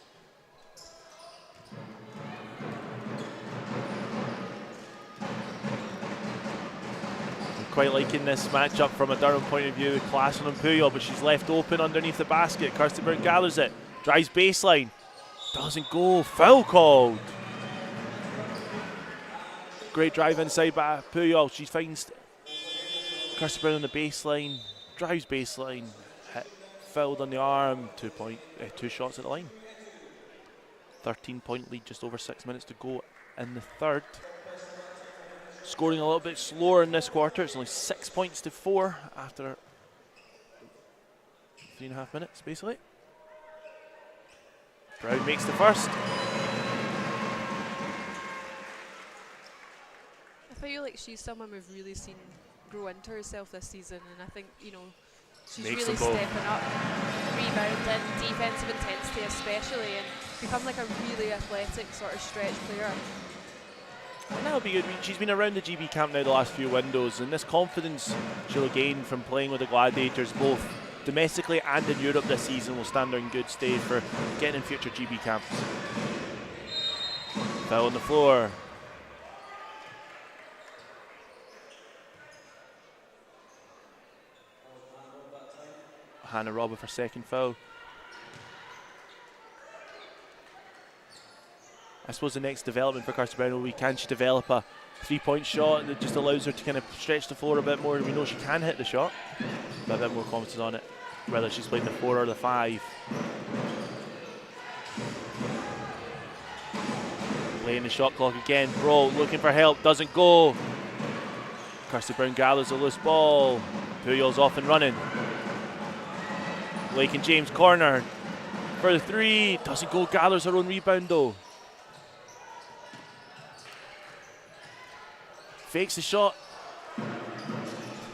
Quite liking this matchup from a Durham point of view. Klassen and Puyol, but she's left open underneath the basket. Kirsty Brown gathers it, drives baseline, doesn't go. Foul called. Great drive inside by Puyol. She finds Kirsty Brown on the baseline, drives baseline, hit, fouled on the arm. 2 shots at the line. 13-point lead, just over 6 minutes to go in the third. Scoring a little bit slower in this quarter. It's only 6 points to 4 after 3.5 minutes, basically. Brown makes the first. I feel like she's someone we've really seen grow into herself this season, and I think, you know, she's Makes really them both. stepping up, rebounding, defensive intensity especially, and become like a really athletic sort of stretch player. And that'll be good. She's been around the GB camp now the last few windows, and this confidence she'll gain from playing with the Gladiators both domestically and in Europe this season will stand her in good stead for getting in future GB camps. Foul on the floor. Hannah Robb with her second foul. I suppose the next development for Kirsty Brown will be, can she develop a 3-point shot that just allows her to kind of stretch the floor a bit more? We know she can hit the shot, but a bit more confidence on it, whether she's playing the 4 or the 5. Playing the shot clock again. Bro looking for help, doesn't go. Kirsty Brown gathers a loose ball. Puyol's off and running. Lakin James corner for the 3, doesn't go. Gathers her own rebound though. Fakes the shot.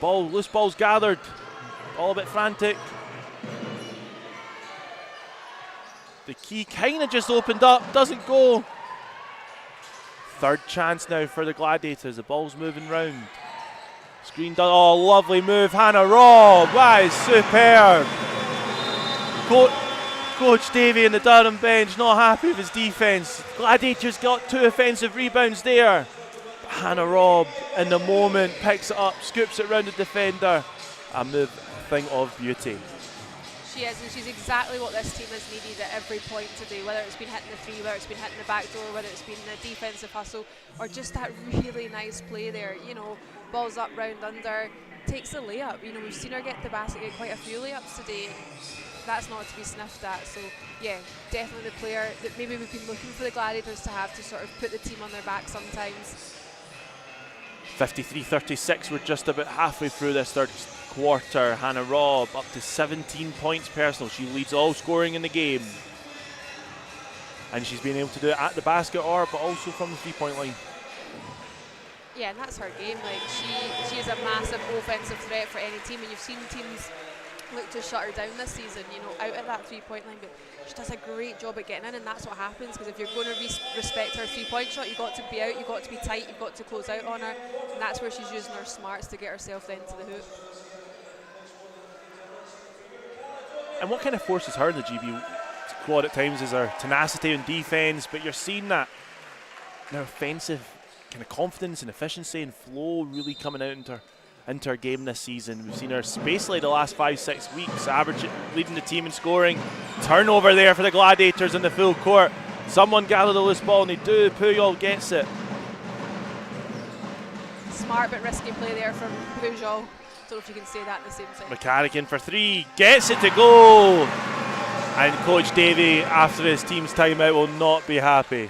Loose ball's gathered. All a bit frantic. The key kind of just opened up, doesn't go. Third chance now for the Gladiators. The ball's moving round. Screen done. Oh, lovely move, Hannah Robb. That is superb. Coach Davey in the Durham bench not happy with his defence. Gladiators got 2 offensive rebounds there. Hannah Robb in the moment picks it up, scoops it round the defender. A thing of beauty. She is, and she's exactly what this team has needed at every point today, whether it's been hitting the 3, whether it's been hitting the back door, whether it's been the defensive hustle, or just that really nice play there. You know, balls up, round under, takes a layup. You know, we've seen her get the basket, get quite a few layups today, and that's not to be sniffed at. So yeah, definitely the player that maybe we've been looking for the Gladiators to have to sort of put the team on their back sometimes. 53-36, we're just about halfway through this third quarter. Hannah Robb up to 17 points personal. She leads all scoring in the game. And she's been able to do it at the basket but also from the 3-point line. Yeah, and that's her game. Like she is a massive offensive threat for any team, and you've seen teams look to shut her down this season, you know, out at that 3-point line, but she does a great job at getting in, and that's what happens, because if you're going to respect her 3-point shot, you've got to be out, you've got to be tight, you've got to close out on her, and that's where she's using her smarts to get herself then to the hoop. And what kind of forces her in the GB squad at times is her tenacity and defence, but you're seeing that now offensive kind of confidence and efficiency and flow really coming out into her game this season. We've seen her spacely the last 5-6 weeks, leading the team in scoring. Turnover there for the Gladiators in the full court. Someone gather the loose ball, and they do. Puyol gets it. Smart but risky play there from Pujol. Don't know if you can say that in the same thing. McCarrigan for 3, gets it to go. And Coach Davey, after his team's timeout, will not be happy.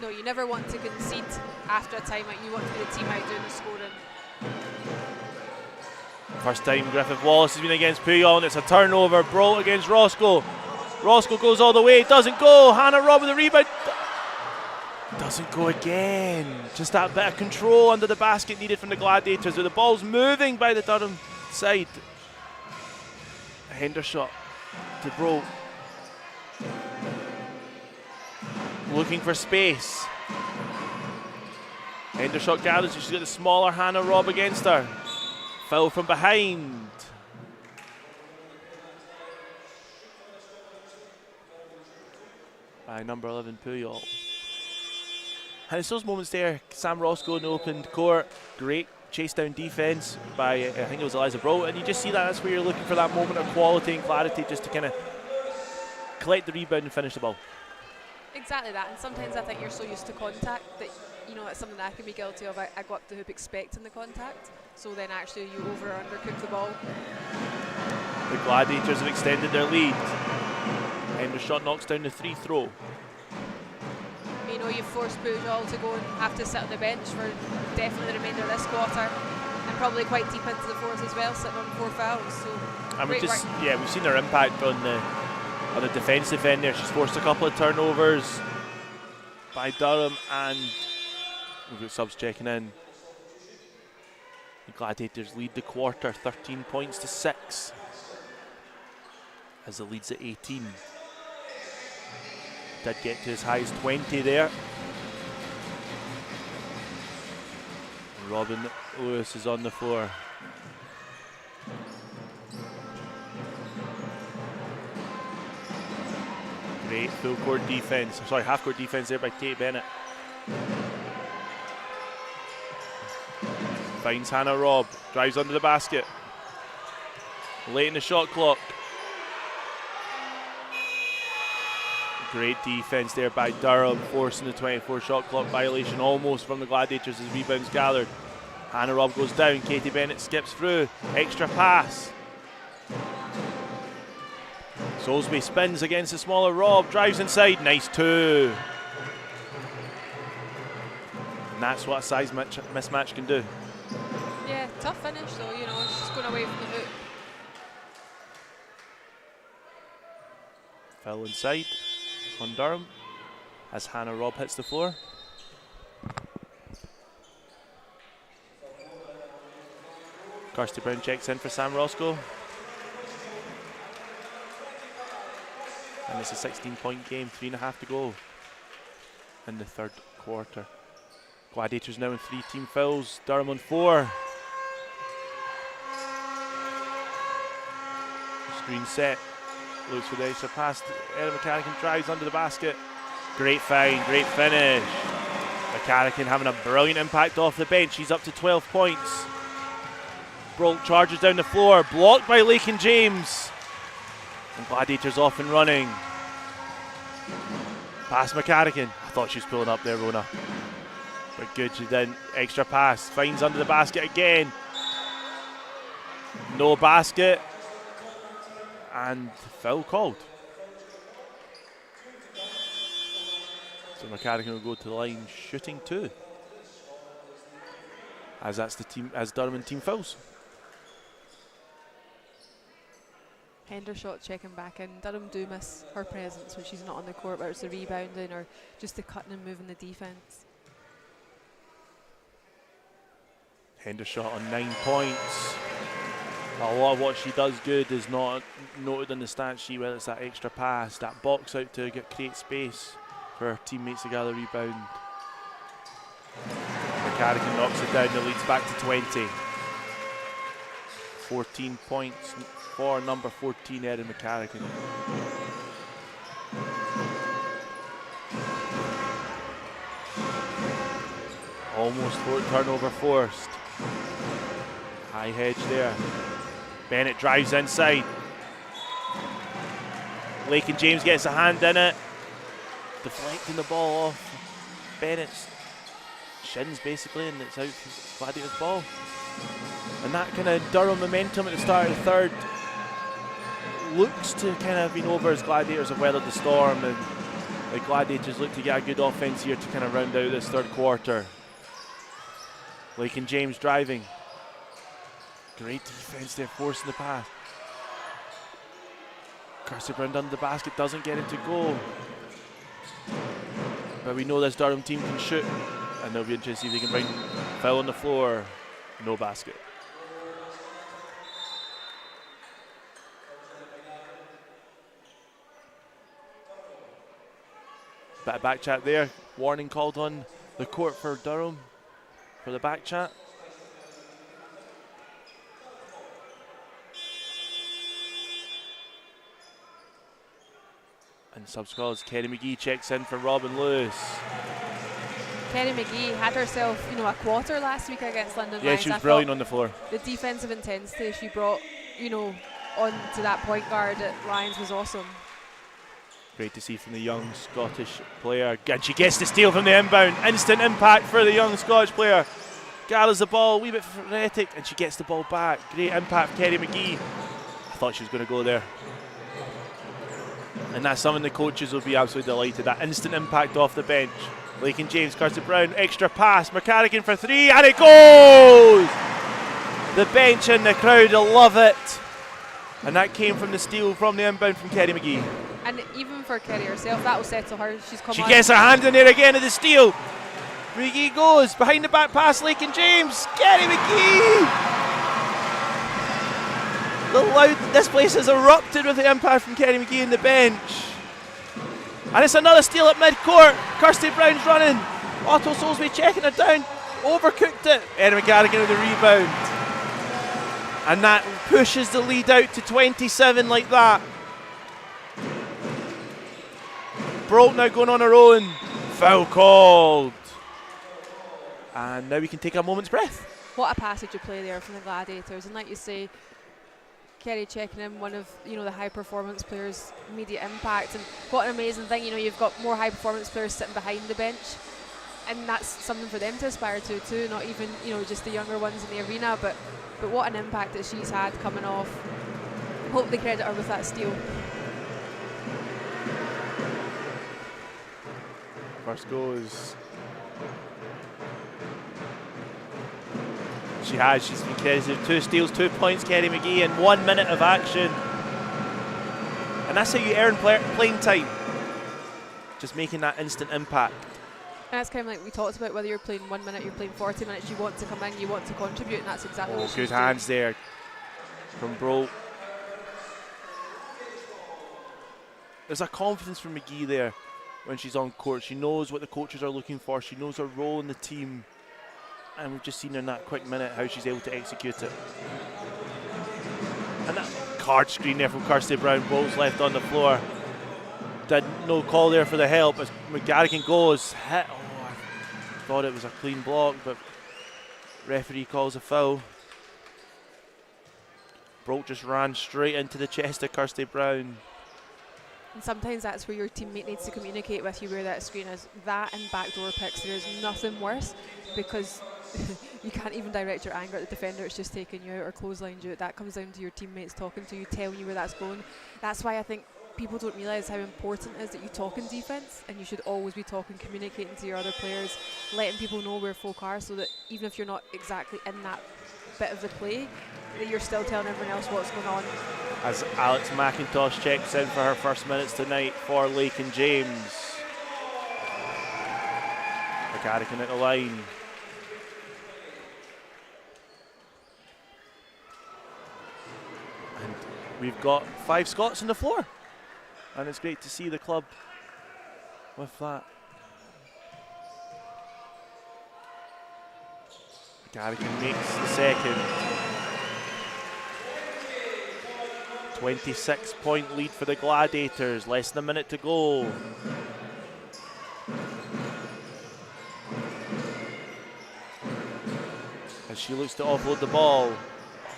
No, you never want to concede after a timeout. You want to be the team out doing the scoring. First time Griffith Wallace has been against Puyol, and it's a turnover. Brolt against Roscoe. Roscoe goes all the way, doesn't go. Hannah Robb with the rebound. Doesn't go again. Just that bit of control under the basket needed from the Gladiators, but the ball's moving by the Durham side. A Hendershot to Brolt. Looking for space. Hendershot gathers, she's got the smaller Hannah Robb against her. Foul from behind. By number 11, Puyol. And it's those moments there, Sam Roscoe in the open court, great chase down defence by, I think it was Eliza Brolt, and you just see that's where you're looking for that moment of quality and clarity just to kind of collect the rebound and finish the ball. Exactly that, and sometimes I think you're so used to contact that, you know, it's something that I can be guilty of. I go up the hoop expecting the contact, so then actually you over or undercook the ball. The Gladiators have extended their lead. Hendershot knocks down the free throw. You know, you've forced Pujol to go and have to sit on the bench for definitely the remainder of this quarter, and probably quite deep into the fourth as well, sitting on 4 fouls. So and we've seen her impact on the defensive end there. She's forced a couple of turnovers by Durham, and we've got subs checking in. The Gladiators lead the quarter 13 points to 6 as the lead's at 18. Did get to as high as 20 there. And Robin Lewis is on the floor. Great full court defense. Sorry, half court defense there by Kate Bennett. Finds Hannah Robb, drives under the basket. Late in the shot clock. Great defense there by Durham, forcing the 24 shot clock violation almost from the Gladiators as rebounds gathered. Hannah Robb goes down, Katie Bennett skips through, extra pass. Soulsby spins against the smaller Robb, drives inside, nice 2. And that's what a size mismatch can do. Yeah, tough finish though, you know, it's just going away from the hoop. Foul inside on Durham as Hannah Robb hits the floor. Kirsty Brown checks in for Sam Roscoe. And it's a 16-point game, 3.5 to go in the third quarter. Gladiators now in 3 team fouls, Durham on 4. Screen set. Looks for the extra pass. Erin McCarrigan drives under the basket. Great find, great finish. McCarrigan having a brilliant impact off the bench. She's up to 12 points. Brolt charges down the floor, blocked by Lakin James. And Gladiators off and running. Pass McCarrigan. I thought she was pulling up there, Rona. But good, she didn't. Extra pass. Finds under the basket again. No basket. And foul called. So McCarrigan will go to the line shooting 2. As that's the team, as Durham in team fouls. Hendershot checking back in. Durham do miss her presence when she's not on the court, whether it's the rebounding or just the cutting and moving the defence. Hendershot on 9 points. A lot of what she does good is not noted in the stat sheet, whether it's that extra pass, that box out to create space for her teammates to gather rebound. McCarrigan knocks it down, the lead's back to 20. 14 points for number 14, Erin McCarrigan. Almost turnover forced. High hedge there. Bennett drives inside. Lakin James gets a hand in it. Deflecting the ball off Bennett's shins basically, and it's out for Gladiators' ball. And that kind of Durham momentum at the start of the third looks to kind of have been over as Gladiators have weathered the storm, and the Gladiators look to get a good offense here to kind of round out this third quarter. Lakin James driving. Great defense there, forcing the pass. Kirsty Brown under the basket, doesn't get it to go. But we know this Durham team can shoot, and they'll be interested to see if they can bring foul on the floor. No basket. Bit of back chat there. Warning called on the court for Durham for the back chat. And subscores, Kerry McGee checks in for Robin Lewis. Kerry McGee had herself, a quarter last week against London Lions. Yeah, she was brilliant on the floor. The defensive intensity she brought, on to that point guard at Lions was awesome. Great to see from the young Scottish player. And she gets the steal from the inbound. Instant impact for the young Scottish player. Gathers the ball, a wee bit frenetic, and she gets the ball back. Great impact, Kerry McGee. I thought she was going to go there. And that's something the coaches will be absolutely delighted. That instant impact off the bench. Lakin James, Kirsty Brown, extra pass. McCarrigan for three, and it goes! The bench and the crowd will love it. And that came from the steal from the inbound from Kerry McGee. And even for Kerry herself, that will settle her. She gets her hand in there again at the steal. McGee goes behind the back pass. Lakin James, Kerry McGee. This place has erupted with the impact from Kerry McGee in the bench. And it's another steal at mid-court. Kirsty Brown's running. Otto Soulsby checking her down. Overcooked it. Erin McCarrigan with the rebound. And that pushes the lead out to 27 like that. Broke now going on her own. Foul called. And now we can take a moment's breath. What a passage of play there from the Gladiators. And like you say, Kerry checking in, one of the high performance players, immediate impact, and what an amazing thing. You've got more high performance players sitting behind the bench, and that's something for them to aspire to too. Not even just the younger ones in the arena, but what an impact that she's had coming off. Hope they credit her with that steal. First goes. She's been credited 2 steals, 2 points, Kerry McGee, in 1 minute of action. And that's how you earn playing time. Just making that instant impact. And that's kind of like we talked about, whether you're playing 1 minute, you're playing 40 minutes, you want to come in, you want to contribute, and that's exactly what she's good doing. hands there from Broke. There's a confidence from McGee there when she's on court. She knows what the coaches are looking for. She knows her role in the team. And we've just seen her in that quick minute how she's able to execute it. And that card screen there from Kirsty Brown. Balls left on the floor. No call there for the help as McCarrigan goes. Hit. Oh, I thought it was a clean block, but referee calls a foul. Broke just ran straight into the chest of Kirsty Brown. And sometimes that's where your teammate needs to communicate with you where that screen is. That and backdoor picks, there's nothing worse, because you can't even direct your anger at the defender. It's just taking you out or clotheslined you. That comes down to your teammates talking to you, telling you where that's going. That's why I think people don't realise how important it is that you talk in defence, and you should always be talking, communicating to your other players, letting people know where folk are, so that even if you're not exactly in that bit of the play, that you're still telling everyone else what's going on. As Alex McIntosh checks in for her first minutes tonight for Lakin James. McCarrigan at the line. And we've got 5 Scots on the floor. And it's great to see the club with that. McCarrigan makes the second. 26-point lead for the Gladiators, less than a minute to go. As she looks to offload the ball,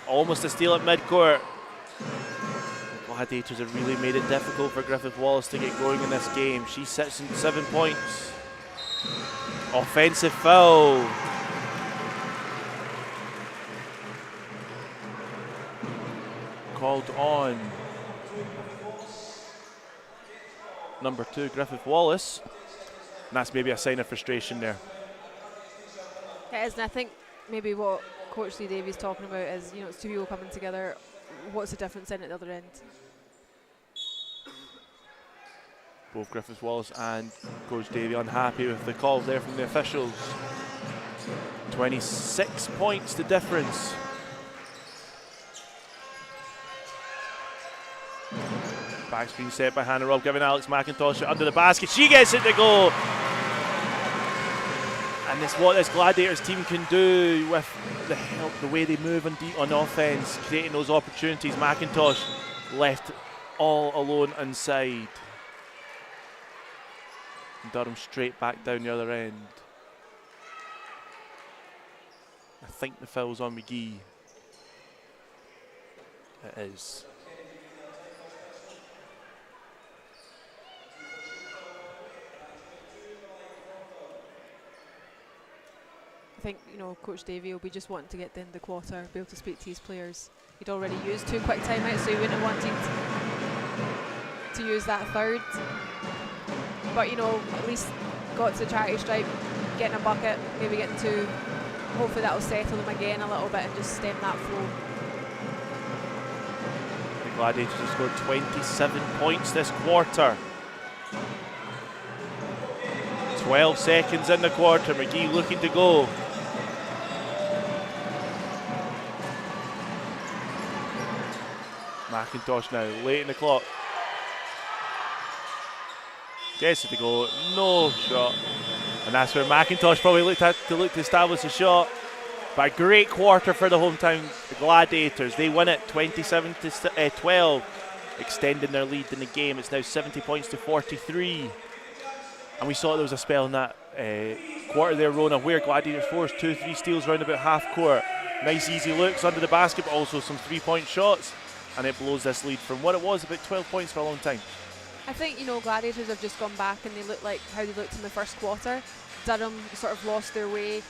almost a steal at midcourt. The Gladiators have really made it difficult for Griffith Wallace to get going in this game. She sits in 7 points. Offensive foul. Called on number 2, Griffith Wallace. And that's maybe a sign of frustration there. It is, and I think maybe what Coach Lee Davies talking about is, you know, it's two people coming together. What's the difference in at the other end? Both Griffith Wallace and Coach Davey unhappy with the calls there from the officials. 26 points the difference. Back screen set by Hannah Robb, giving Alex McIntosh under the basket. She gets it to go. And it's what this Gladiators team can do with the help, the way they move on offense, creating those opportunities. McIntosh left all alone inside. And Durham straight back down the other end. I think the foul's on McGee. It is. I think, you know, Coach Davey will be just wanting to get in the quarter, be able to speak to his players. He'd already used 2 quick timeouts, so he wouldn't have wanted to use that third. But, you know, at least got to the charity stripe, getting a bucket, maybe getting 2. Hopefully that'll settle them again a little bit and just stem that flow. The Gladiators have scored 27 points this quarter. 12 seconds in the quarter. McGee looking to go. McIntosh now, late in the clock. Gets it to go, no shot. And that's where McIntosh probably looked to establish a shot. But a great quarter for the hometown Gladiators. They win it 27-12, extending their lead in the game. It's now 70 points to 43. And we saw there was a spell in that quarter there, Rona, where Gladiators forced 2-3 steals around about half court. Nice easy looks under the basket, but also some 3-point shots. And it blows this lead from what it was, about 12 points for a long time. I think, you know, Gladiators have just gone back and they look like how they looked in the first quarter. Durham sort of lost their way,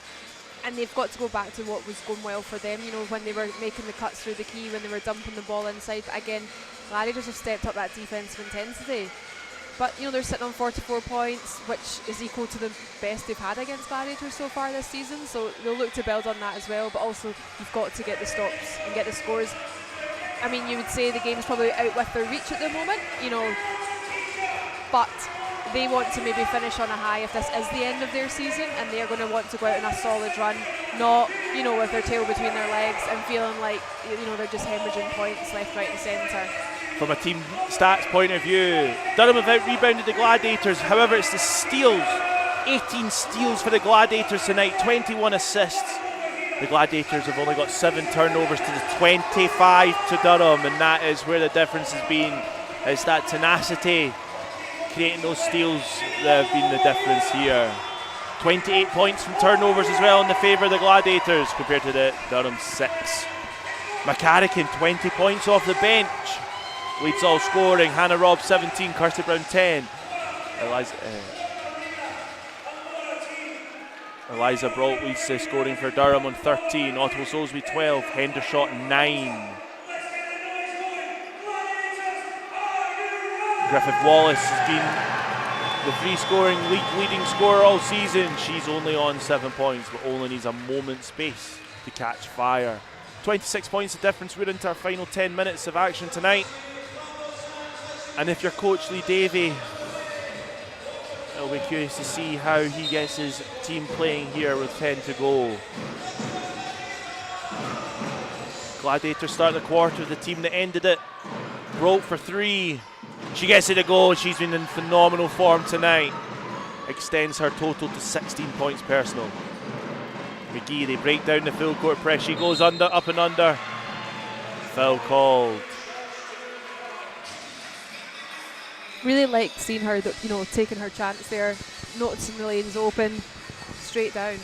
and they've got to go back to what was going well for them, you know, when they were making the cuts through the key, when they were dumping the ball inside. But again, Gladiators have stepped up that defensive intensity. But, you know, they're sitting on 44 points, which is equal to the best they've had against Gladiators so far this season. So they'll look to build on that as well. But also, you've got to get the stops and get the scores. I mean, you would say the game's probably out with their reach at the moment, you know, but they want to maybe finish on a high if this is the end of their season, and they're going to want to go out on a solid run, not, you know, with their tail between their legs and feeling like, you know, they're just hemorrhaging points left, right and centre. From a team stats point of view, Durham have out-rebounded the Gladiators. However, it's the steals. 18 steals for the Gladiators tonight, 21 assists. The Gladiators have only got 7 turnovers to the 25 to Durham, and that is where the difference has been. It's that tenacity, creating those steals, that have been the difference here. 28 points from turnovers as well in the favour of the Gladiators compared to the Durham 6. McCarrican, 20 points off the bench. Leads all scoring. Hannah Robb 17, Kirsty Brown 10. Eliza Brault leads the scoring for Durham on 13. Ottawa Soulsby 12. Hendershot 9. Griffith Wallace has been the free scoring leading scorer all season. She's only on 7 points, but only needs a moment's space to catch fire. 26 points the difference. We're into our final 10 minutes of action tonight. And if you're Coach Lee Davey, it'll be curious to see how he gets his team playing here with 10 to go. Gladiators start the quarter, the team that ended it. Broke for 3. She gets it to go. She's been in phenomenal form tonight. Extends her total to 16 points personal. McGee, they break down the full court press. She goes under, up and under. Foul called. Really liked seeing her, taking her chance there, noticing the lanes open, straight down.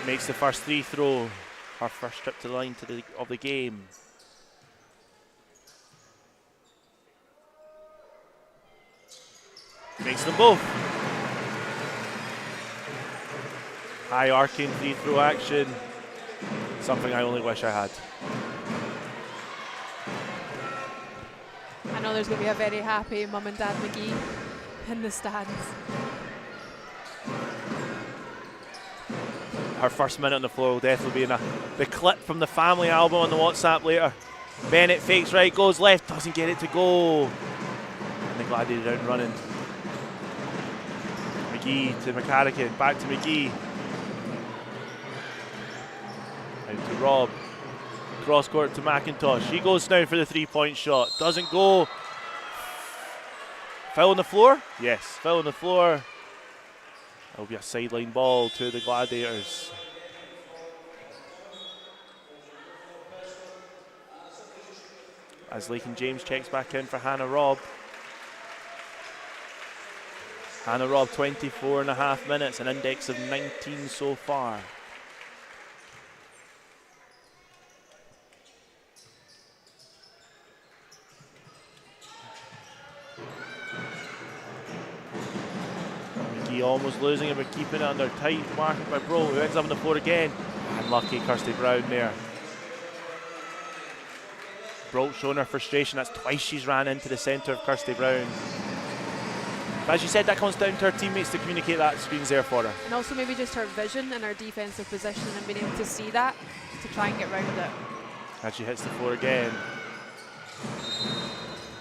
Makes the first free throw, her first trip to the line of the game. Makes them both. High arcing free throw action. Something I only wish I had. I know there's going to be a very happy Mum and Dad McGee in the stands. Her first minute on the floor will definitely be in the clip from the family album on the WhatsApp later. Bennett fakes right, goes left, doesn't get it to go. And the Gladiators out running. McGee to McCarrican, back to McGee. Out to Rob. Cross court to McIntosh. She goes now for the 3-point shot. Doesn't go. Foul on the floor? Yes, foul on the floor. That'll be a sideline ball to the Gladiators. As Lakin James checks back in for Hannah Robb. Hannah Robb, 24.5 minutes, an index of 19 so far. McGee almost losing it, but keeping it under tight marking by Bro, who ends up on the floor again. Unlucky Kirsty Brown there. Broke showing her frustration. That's twice she's ran into the centre of Kirsty Brown. But as you said, that comes down to her teammates to communicate that screen's there for her. And also maybe just her vision and her defensive position and being able to see that to try and get round it. As she hits the floor again.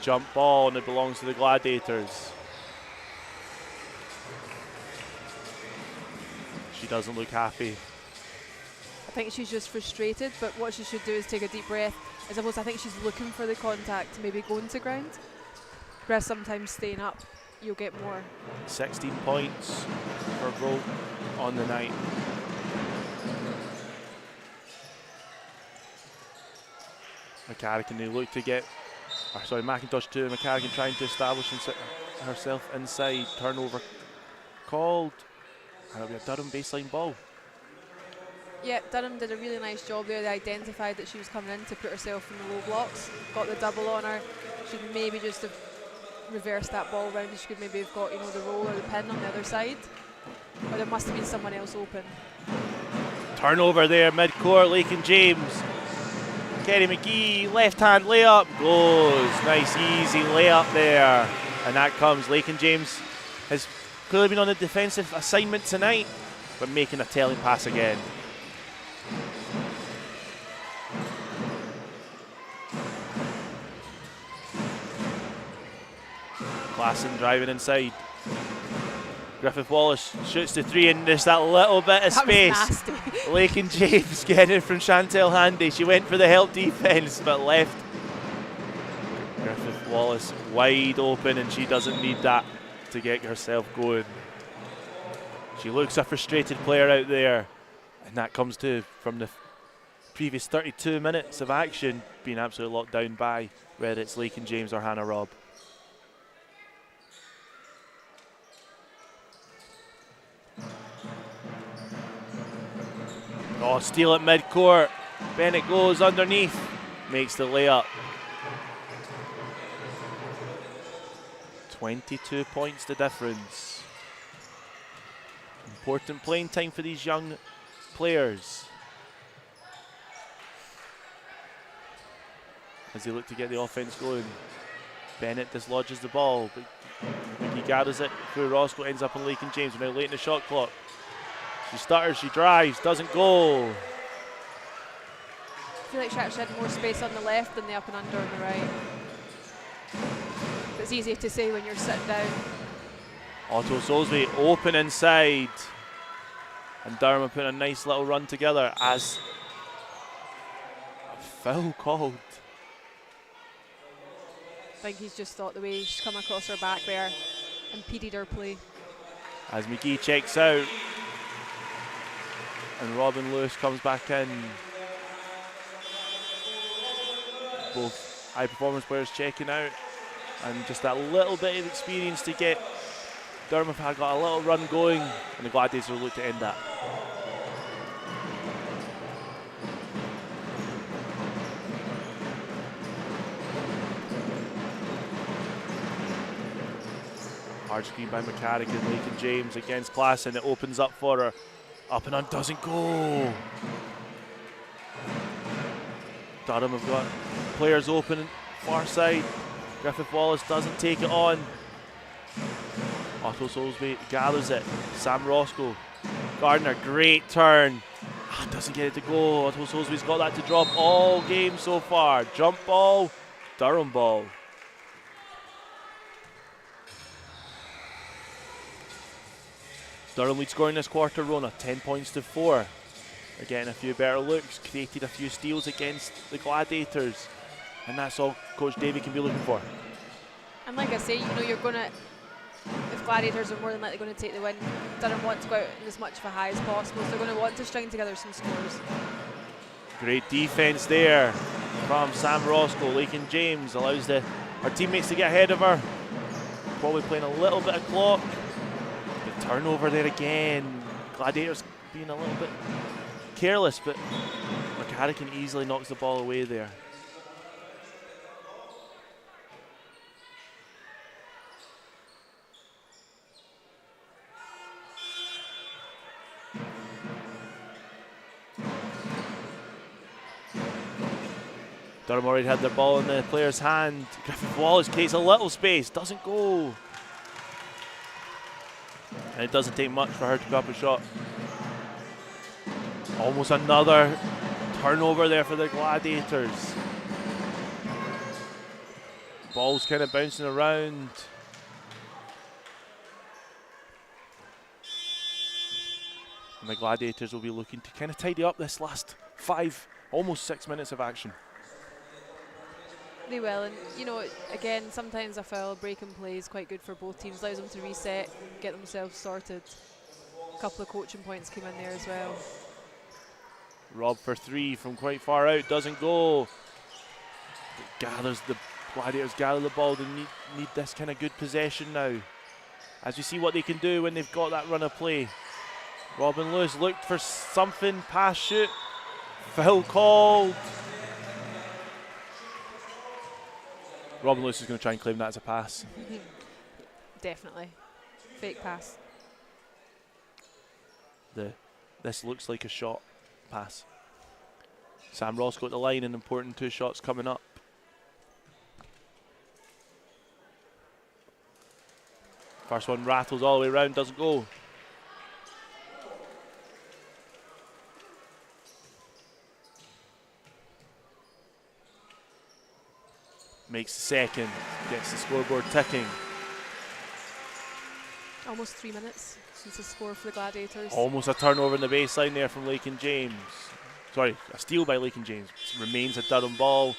Jump ball, and it belongs to the Gladiators. She doesn't look happy. I think she's just frustrated, but what she should do is take a deep breath. I suppose I think she's looking for the contact to maybe going to ground. Whereas sometimes staying up, you'll get more. 16 points for Bro on the night. McCarrican, they look to get, McIntosh too. McCarrican trying to establish herself inside. Turnover called. And it'll be a Durham baseline ball. Yeah, Durham did a really nice job there. They identified that she was coming in to put herself in the low blocks. Got the double on her. Should maybe just have reversed that ball round. She could maybe have got, the roll or the pin on the other side. Or there must have been someone else open. Turnover there, mid-court, Lakin James. Kerry McGee, left-hand layup, goes. Nice, easy layup there. And that comes, Lakin James has clearly been on the defensive assignment tonight, but making a telling pass again. Klassen driving inside. Griffith Wallace shoots the three and there's that little bit of space. Lakin James getting it from Chantel Handy. She went for the help defence but left Griffith Wallace wide open, and she doesn't need that to get herself going. She looks a frustrated player out there, and that comes too from the previous 32 minutes of action being absolutely locked down by whether it's Lakin James or Hannah Robb. Oh, steal at mid-court. Bennett goes underneath, makes the layup. 22 points the difference. Important playing time for these young players as they look to get the offense going. Bennett dislodges the ball, but he gathers it through Roscoe, ends up on Lakin James. We're now late in the shot clock. She stutters, she drives, doesn't go. I feel like she actually had more space on the left than the up and under on the right. It's easier to say when you're sitting down. Otto Soulsby open inside. And Durham put a nice little run together as a foul called. I think he's just thought the way she's come across her back there impeded her play. As McGee checks out and Robin Lewis comes back in. Both high performance players checking out, and just that little bit of experience to get Durham have got a little run going, and the Gladiators will look to end that. Hard screen by McCarrick and Lakin James against Class, and it opens up for her. Up and on, doesn't go. Durham have got players open far side. Griffith Wallace doesn't take it on. Otto Soulsby gathers it. Sam Roscoe. Gardner, great turn. Doesn't get it to go. Otto Soulsby's got that to drop all game so far. Jump ball, Durham ball. Durham lead scoring this quarter, Rona, 10 points to 4. They're getting a few better looks, created a few steals against the Gladiators, and that's all Coach Davey can be looking for. And like I say, you know, you're going to, if Gladiators are more than likely going to take the win, Durham want to go out in as much of a high as possible, so they're going to want to string together some scores. Great defense there from Sam Roscoe. Lakin James allows her teammates to get ahead of her. Probably playing a little bit of clock. The turnover there again. Gladiators being a little bit careless, but McCarrick easily knocks the ball away there. Durham already had their ball in the player's hand. Griffith Wallace creates a little space, doesn't go. And it doesn't take much for her to pick up a shot. Almost another turnover there for the Gladiators. Ball's kind of bouncing around. And the Gladiators will be looking to kind of tidy up this last 5, almost 6 minutes of action. They will, and you know, again, sometimes a foul break and play is quite good for both teams, allows them to reset, get themselves sorted. A couple of coaching points came in there as well. Rob for 3 from quite far out, doesn't go. The Gladiators gather the ball. They need this kind of good possession now, as we see what they can do when they've got that run of play. Robin Lewis looked for something, pass shoot, foul called. Robin Lewis is going to try and claim that as a pass. Definitely. Fake pass. This looks like a shot pass. Sam Roscoe at the line, an important 2 shots coming up. First one rattles all the way around, doesn't go. Makes the second, gets the scoreboard ticking. Almost 3 minutes since the score for the Gladiators. Almost a turnover in the baseline there from Lakin James. Sorry, a steal by Lakin James. Remains a Durham ball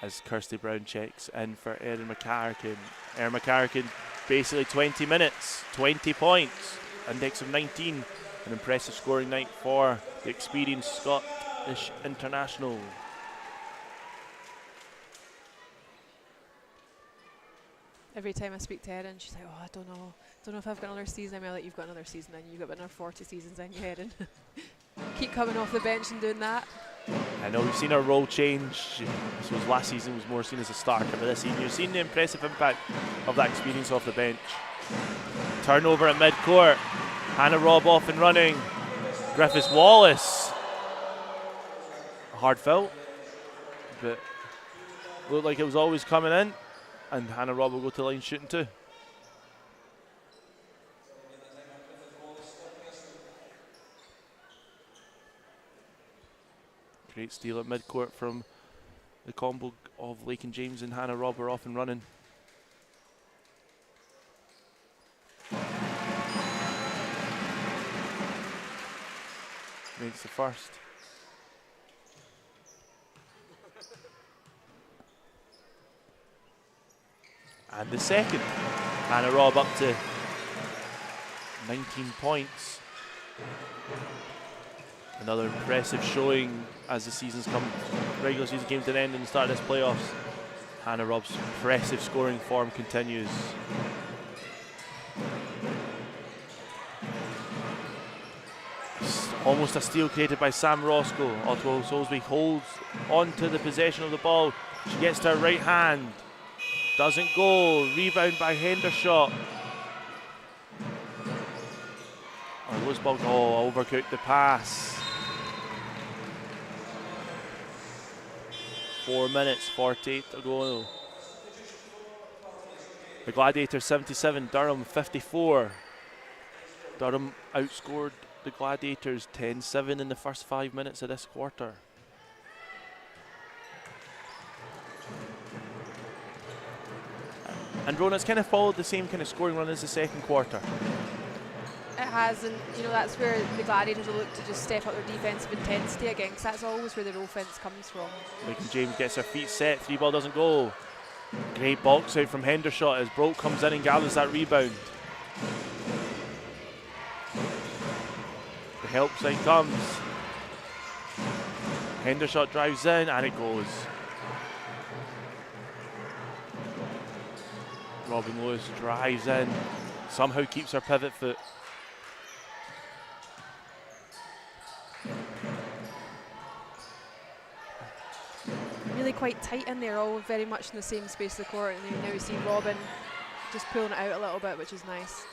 as Kirsty Brown checks in for Erin McCarrick. Erin McCarrick basically 20 minutes, 20 points, index of 19. An impressive scoring night for the experienced Scottish international. Every time I speak to Erin, she's like, oh, I don't know if I've got another season. I'm like, you've got another season, and you've got another 40 seasons in your Erin. Keep coming off the bench and doing that. I know we've seen her role change. This was last season, was more seen as a starter, but this season you've seen the impressive impact of that experience off the bench. Turnover at mid-court. Hannah Robb off and running. Griffiths Wallace. A hard foul, but looked like it was always coming in. And Hannah Robb will go to the line shooting too. Great steal at midcourt from the combo of Lakin James and Hannah Robb are off and running. Makes the first. And the second. Hannah Robb up to 19 points. Another impressive showing as the season's come, regular season came to an end and the start of this playoffs. Hannah Robb's impressive scoring form continues. Almost a steal created by Sam Roscoe. Otto Soulsby holds onto the possession of the ball. She gets to her right hand. Doesn't go. Rebound by Hendershot. Oh, loose ball. Oh, overcooked the pass. 4 minutes, 48 to go. The Gladiators 77, Durham 54. Durham outscored the Gladiators 10-7 in the first 5 minutes of this quarter. And Rona, it's kind of followed the same kind of scoring run as the second quarter. It has, and that's where the Gladiators will look to just step up their defensive intensity again, because that's always where their offense comes from. Lincoln James gets her feet set, 3 ball doesn't go. Great box out from Hendershot as Broke comes in and gathers that rebound. The help side comes. Hendershot drives in and it goes. Robin Lewis drives in, somehow keeps her pivot foot. Really quite tight in there, all very much in the same space of the court, and now you see Robin just pulling it out a little bit, which is nice.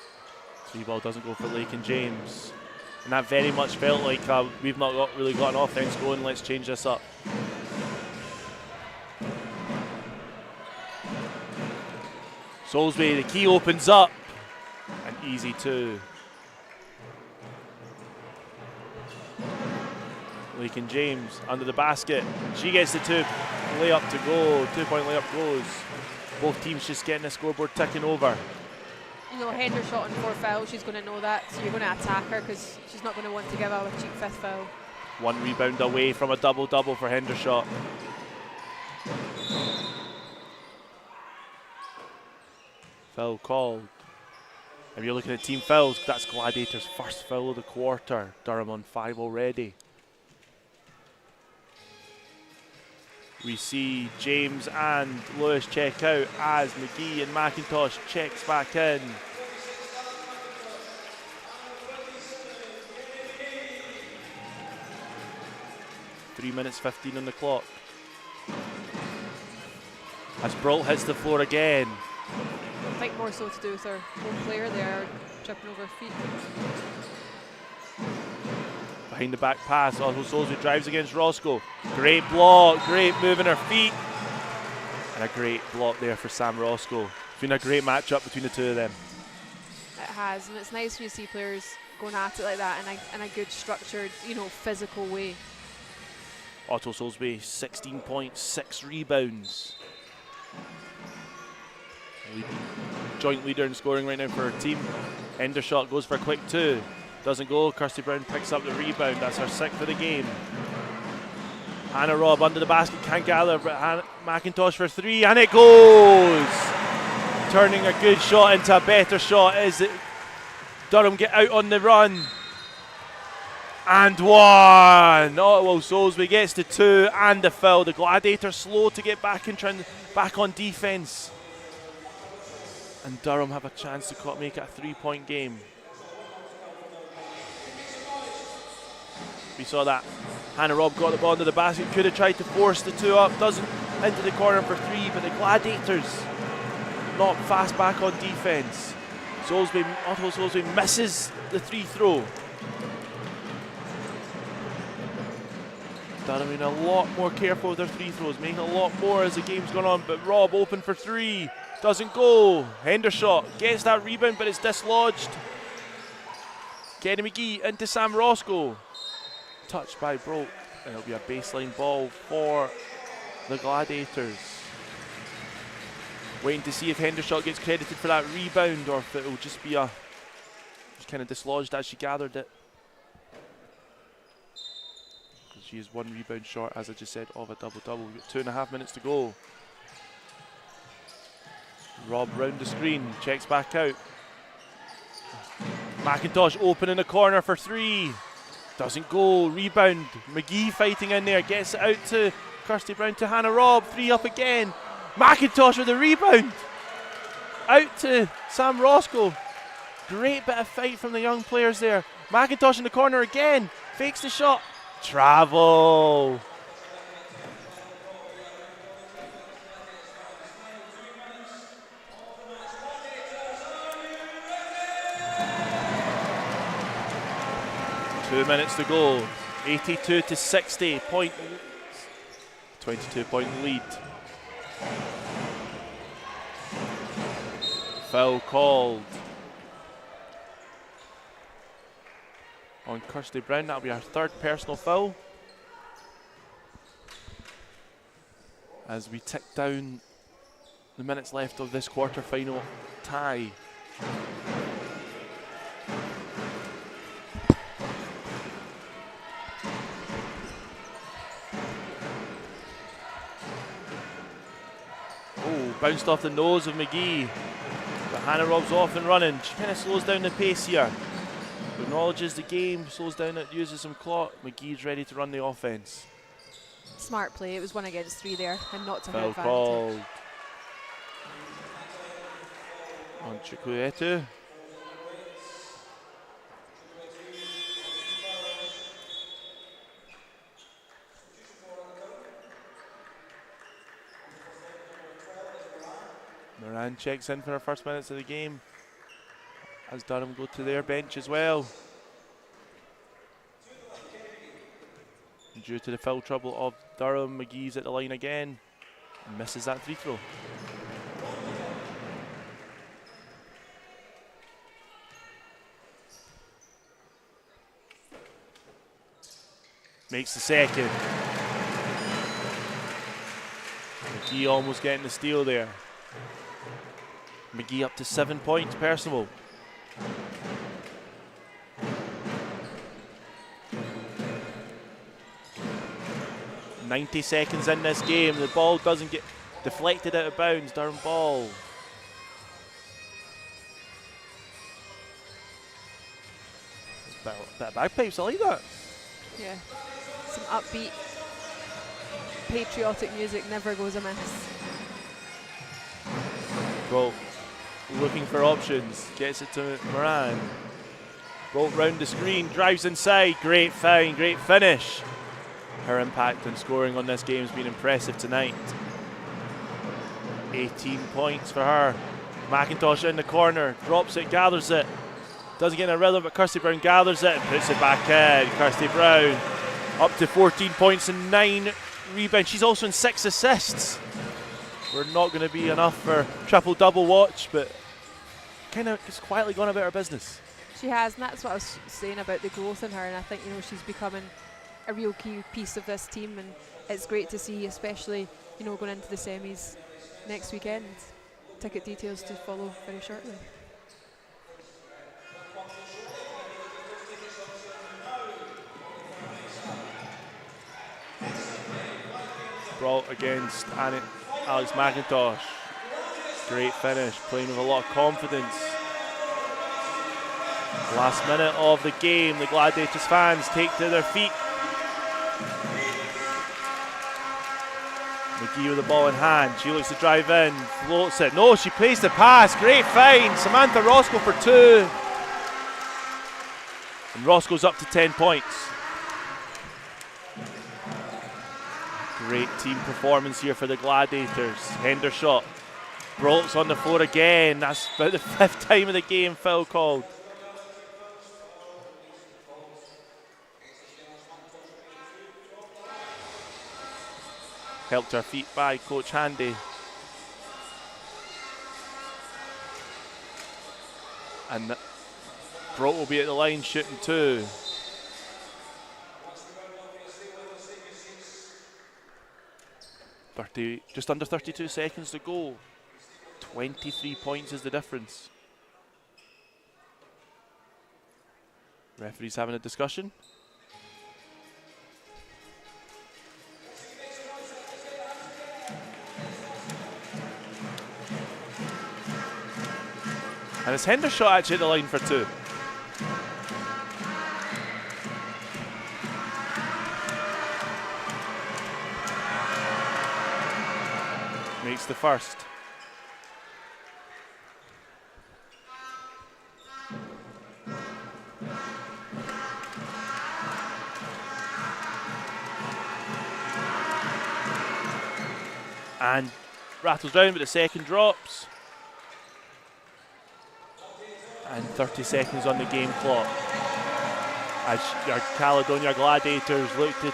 3 ball doesn't go for Lincoln James. And that very much felt like we've not really got an offense going, let's change this up. Soulsby, the key opens up. And easy 2. Lincoln James under the basket. She gets the 2 layup to go. 2-point layup goes. Both teams just getting the scoreboard ticking over. Hendershot on 4 fouls, she's going to know that, so you're going to attack her because she's not going to want to give out a cheap 5th foul. 1 rebound away from a double-double for Hendershot. Foul called. If you're looking at team fouls, that's Gladiators' first foul of the quarter. Durham on 5 already. We see James and Lewis check out as McGee and McIntosh checks back in. Three minutes 15 on the clock. As Brault hits the floor again. I think more so to do with her home player there, tripping over her feet. Behind the back pass, Otto Soulsby drives against Roscoe. Great block, great move in her feet. And a great block there for Sam Roscoe. It's been a great matchup between the two of them. It has, and it's nice when you see players going at it like that in a good structured, physical way. Otto Soulsby, 16 points, 6 rebounds. Joint leader in scoring right now for her team. Hendershot goes for a quick 2. Doesn't go. Kirsty Brown picks up the rebound. That's her 6th of the game. Hannah Robb under the basket, can't gather, but McIntosh for 3, and it goes! Turning a good shot into a better shot as Durham get out on the run. And 1! Oh, well, Soulsby gets the 2 and the foul. The Gladiators slow to get back on defence. And Durham have a chance to make it a 3-point game. We saw that Hannah Robb got the ball into the basket, could have tried to force the 2 up, doesn't, into the corner for 3, but the Gladiators not fast back on defence. Otto Soulsby misses the 3 throw. Durham being a lot more careful with their 3 throws, making a lot more as the game's gone on, but Robb open for 3, doesn't go. Hendershot gets that rebound, but it's dislodged. Kenny McGee into Sam Roscoe. Touched by Broke, and it'll be a baseline ball for the Gladiators. Waiting to see if Hendershot gets credited for that rebound or if it'll just be just kind of dislodged as she gathered it. She is 1 rebound short, as I just said, of a double-double. We've got 2.5 minutes to go. Robb round the screen, checks back out. McIntosh open in the corner for 3. Doesn't go. Rebound. McGee fighting in there. Gets it out to Kirsty Brown to Hannah Robb. 3 up again. McIntosh with the rebound. Out to Sam Roscoe. Great bit of fight from the young players there. McIntosh in the corner again. Fakes the shot. Travel. Two minutes to go. 82 to 60. 22-point lead. Foul called on Kirsty Brown. That'll be our 3rd personal foul. As we tick down the minutes left of this quarter-final tie. Bounced off the nose of McGee, but Hannah Robb's off and running. She kind of slows down the pace here. Acknowledges the game, slows down it, uses some clock. McGee's ready to run the offense. Smart play. It was 1 against 3 there, and not to her Foul advantage. called on Chukwuetu. Moran checks in for her first minutes of the game as Durham go to their bench as well. Due to the foul trouble of Durham, McGee's at the line again and misses that free throw. Makes the second. McGee almost getting the steal there. McGee up to 7 points, personal. .90 seconds in this game. The ball doesn't get deflected out of bounds. Durham ball. Bit of bagpipes, I like that. Yeah, some upbeat, patriotic music never goes amiss. Well, looking for options, gets it to Moran. Bolt round the screen, drives inside. Great find, great finish. Her impact and scoring on this game has been impressive tonight. 18 points for her. McIntosh in the corner, drops it, gathers it. Doesn't get in a rhythm, but Kirsty Brown gathers it and puts it back in. Kirsty Brown up to 14 points and 9 rebounds. She's also in 6 assists. We're not going to be enough for triple-double watch, but kind of just quietly gone about her business. She has, and that's what I was saying about the growth in her, and I think, you know, she's becoming a real key piece of this team, and it's great to see, especially, you know, going into the semis next weekend. Ticket details to follow very shortly. Brought against Alex McIntosh. Great finish, playing with a lot of confidence. Last minute of the game, the Gladiators fans take to their feet. McGee with the ball in hand. She looks to drive in, floats it. No, she plays the pass. Great find. Samantha Roscoe for 2. And Roscoe's up to 10 points. Great team performance here for the Gladiators. Hendershot. Brolt's on the floor again. That's about the 5th time of the game foul called. Helped to her feet by Coach Handy. And Brolt will be at the line shooting 2. Just under 32 seconds to go. 23 points is the difference. Referee's having a discussion. And it's Hendershot actually at the line for 2. makes the first. And rattles down, but the second drops. And 30 seconds on the game clock. As our Caledonia Gladiators look to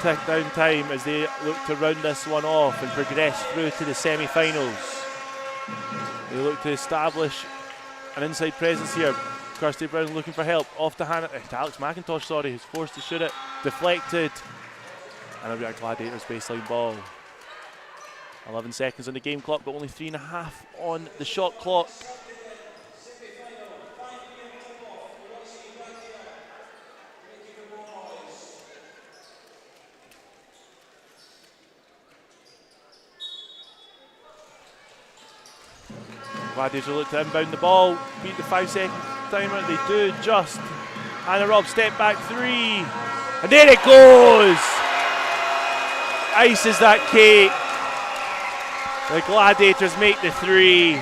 tick down time as they look to round this one off and progress through to the semi-finals. They look to establish an inside presence here. Kirsty Brown looking for help. Off to Alex McIntosh, sorry, who's forced to shoot it. Deflected. And it'll be our Gladiators baseline ball. 11 seconds on the game clock, but only 3.5 on the shot clock. Gladiators will look to inbound the ball, beat the 5-second timer. They do just. Hannah Robb, step back three. And there it goes! Ices that cake. The Gladiators make the three.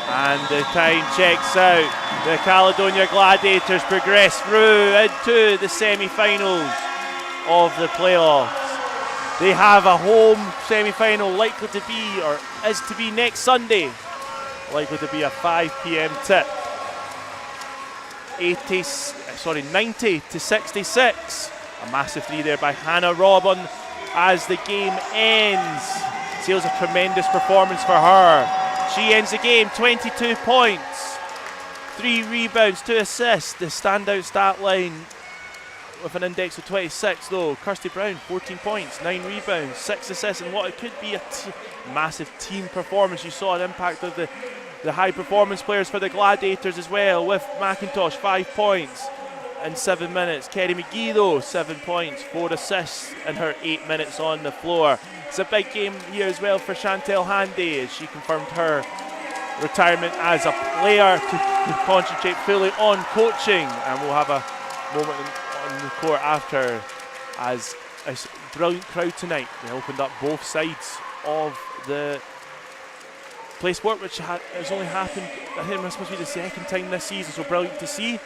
And the time checks out. The Caledonia Gladiators progress through into the semi-finals of the playoffs. They have a home semi-final likely to be, or is to be, next Sunday. Likely to be a 5 p.m. tip. 90 to 66. A massive three there by Hannah Robb as the game ends. Seals a tremendous performance for her. She ends the game 22 points, 3 rebounds, 2 assists. The standout stat line with an index of 26 though. Kirsty Brown, 14 points, 9 rebounds, 6 assists, and what it could be a massive team performance. You saw an impact of the high performance players for the Gladiators as well, with McIntosh 5 points in 7 minutes. Kerry McGee though, 7 points, 4 assists in her 8 minutes on the floor. It's a big game here as well for Chantel Handy as she confirmed her retirement as a player to concentrate fully on coaching, and we'll have a moment on the court after as a brilliant crowd tonight. They opened up both sides of the play sport, which has only happened, I think this must be the second time this season, so brilliant to see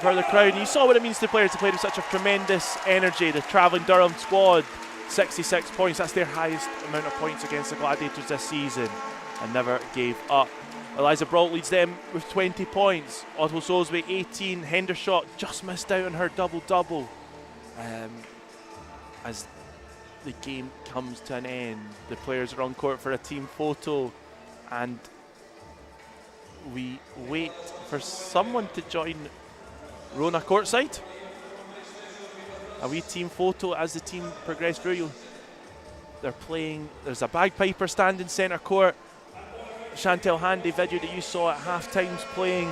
for the crowd. And you saw what it means to players to play with such a tremendous energy. The travelling Durham squad, 66 points, that's their highest amount of points against the Gladiators this season, and never gave up. Eliza Brault leads them with 20 points. Otto Salisbury 18. Hendershot just missed out on her double-double. As the game comes to an end, the players are on court for a team photo, and we wait for someone to join Rona courtside. A wee team photo as the team progress through. They're playing, there's a bagpiper standing centre court. Chantel Handy, video that you saw at half time's playing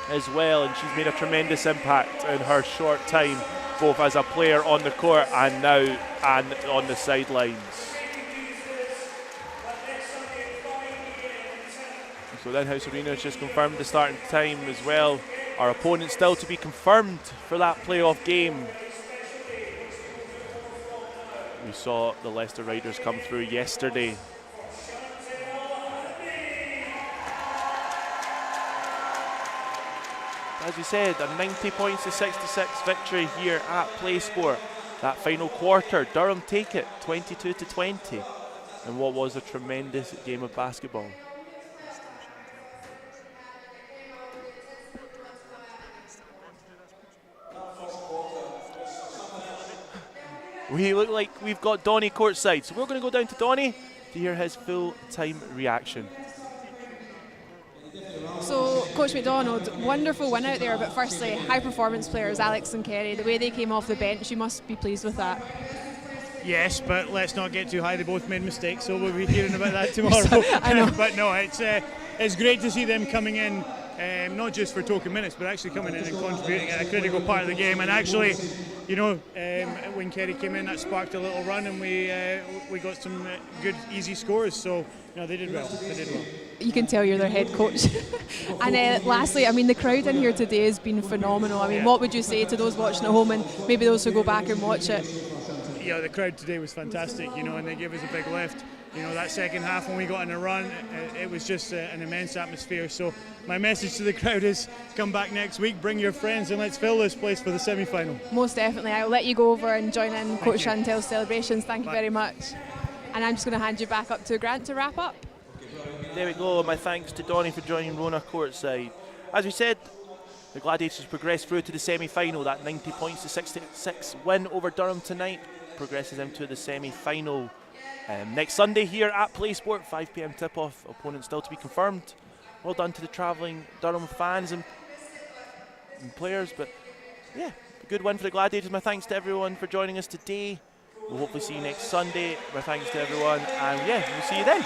as well, and she's made a tremendous impact in her short time, both as a player on the court and now and on the sidelines. So then House Arena has just confirmed the starting time as well. Our opponent still to be confirmed for that playoff game. We saw the Leicester Riders come through yesterday. As we said, a 90 points to 66 victory here at PlaySport. That final quarter, Durham take it 22 to 20, and what was a tremendous game of basketball. We look like we've got Donny courtside, so we're going to go down to Donny to hear his full-time reaction. So, Coach McDonald, wonderful win out there, but firstly, high-performance players, Alex and Kerry, the way they came off the bench, you must be pleased with that. Yes, but let's not get too high. They both made mistakes, so we'll be hearing about that tomorrow. I know. But no, it's great to see them coming in, not just for token minutes, but actually coming in and contributing at a critical part of the game. And actually, when Kerry came in, that sparked a little run, and we got some good, easy scores. So they did well. You can tell you're their head coach. And lastly, I mean, the crowd in here today has been phenomenal. I mean, what would you say to those watching at home and maybe those who go back and watch it? Yeah, the crowd today was fantastic, and they gave us a big lift. That second half when we got on a run, it was just an immense atmosphere. So my message to the crowd is come back next week, bring your friends, and let's fill this place for the semi-final. Most definitely. I'll let you go over and join in Coach Chantel's celebrations. Thank you very much. And I'm just going to hand you back up to Grant to wrap up. There we go. My thanks to Donnie for joining Rona courtside. As we said, the Gladiators progressed through to the semi-final. That 90 points to 66 win over Durham tonight progresses them to the semi-final. Next Sunday here at PlaySport, 5 p.m. tip-off. Opponent still to be confirmed. Well done to the travelling Durham fans and players. But yeah, a good win for the Gladiators. My thanks to everyone for joining us today. We'll hopefully see you next Sunday. My thanks to everyone, and yeah, we'll see you then.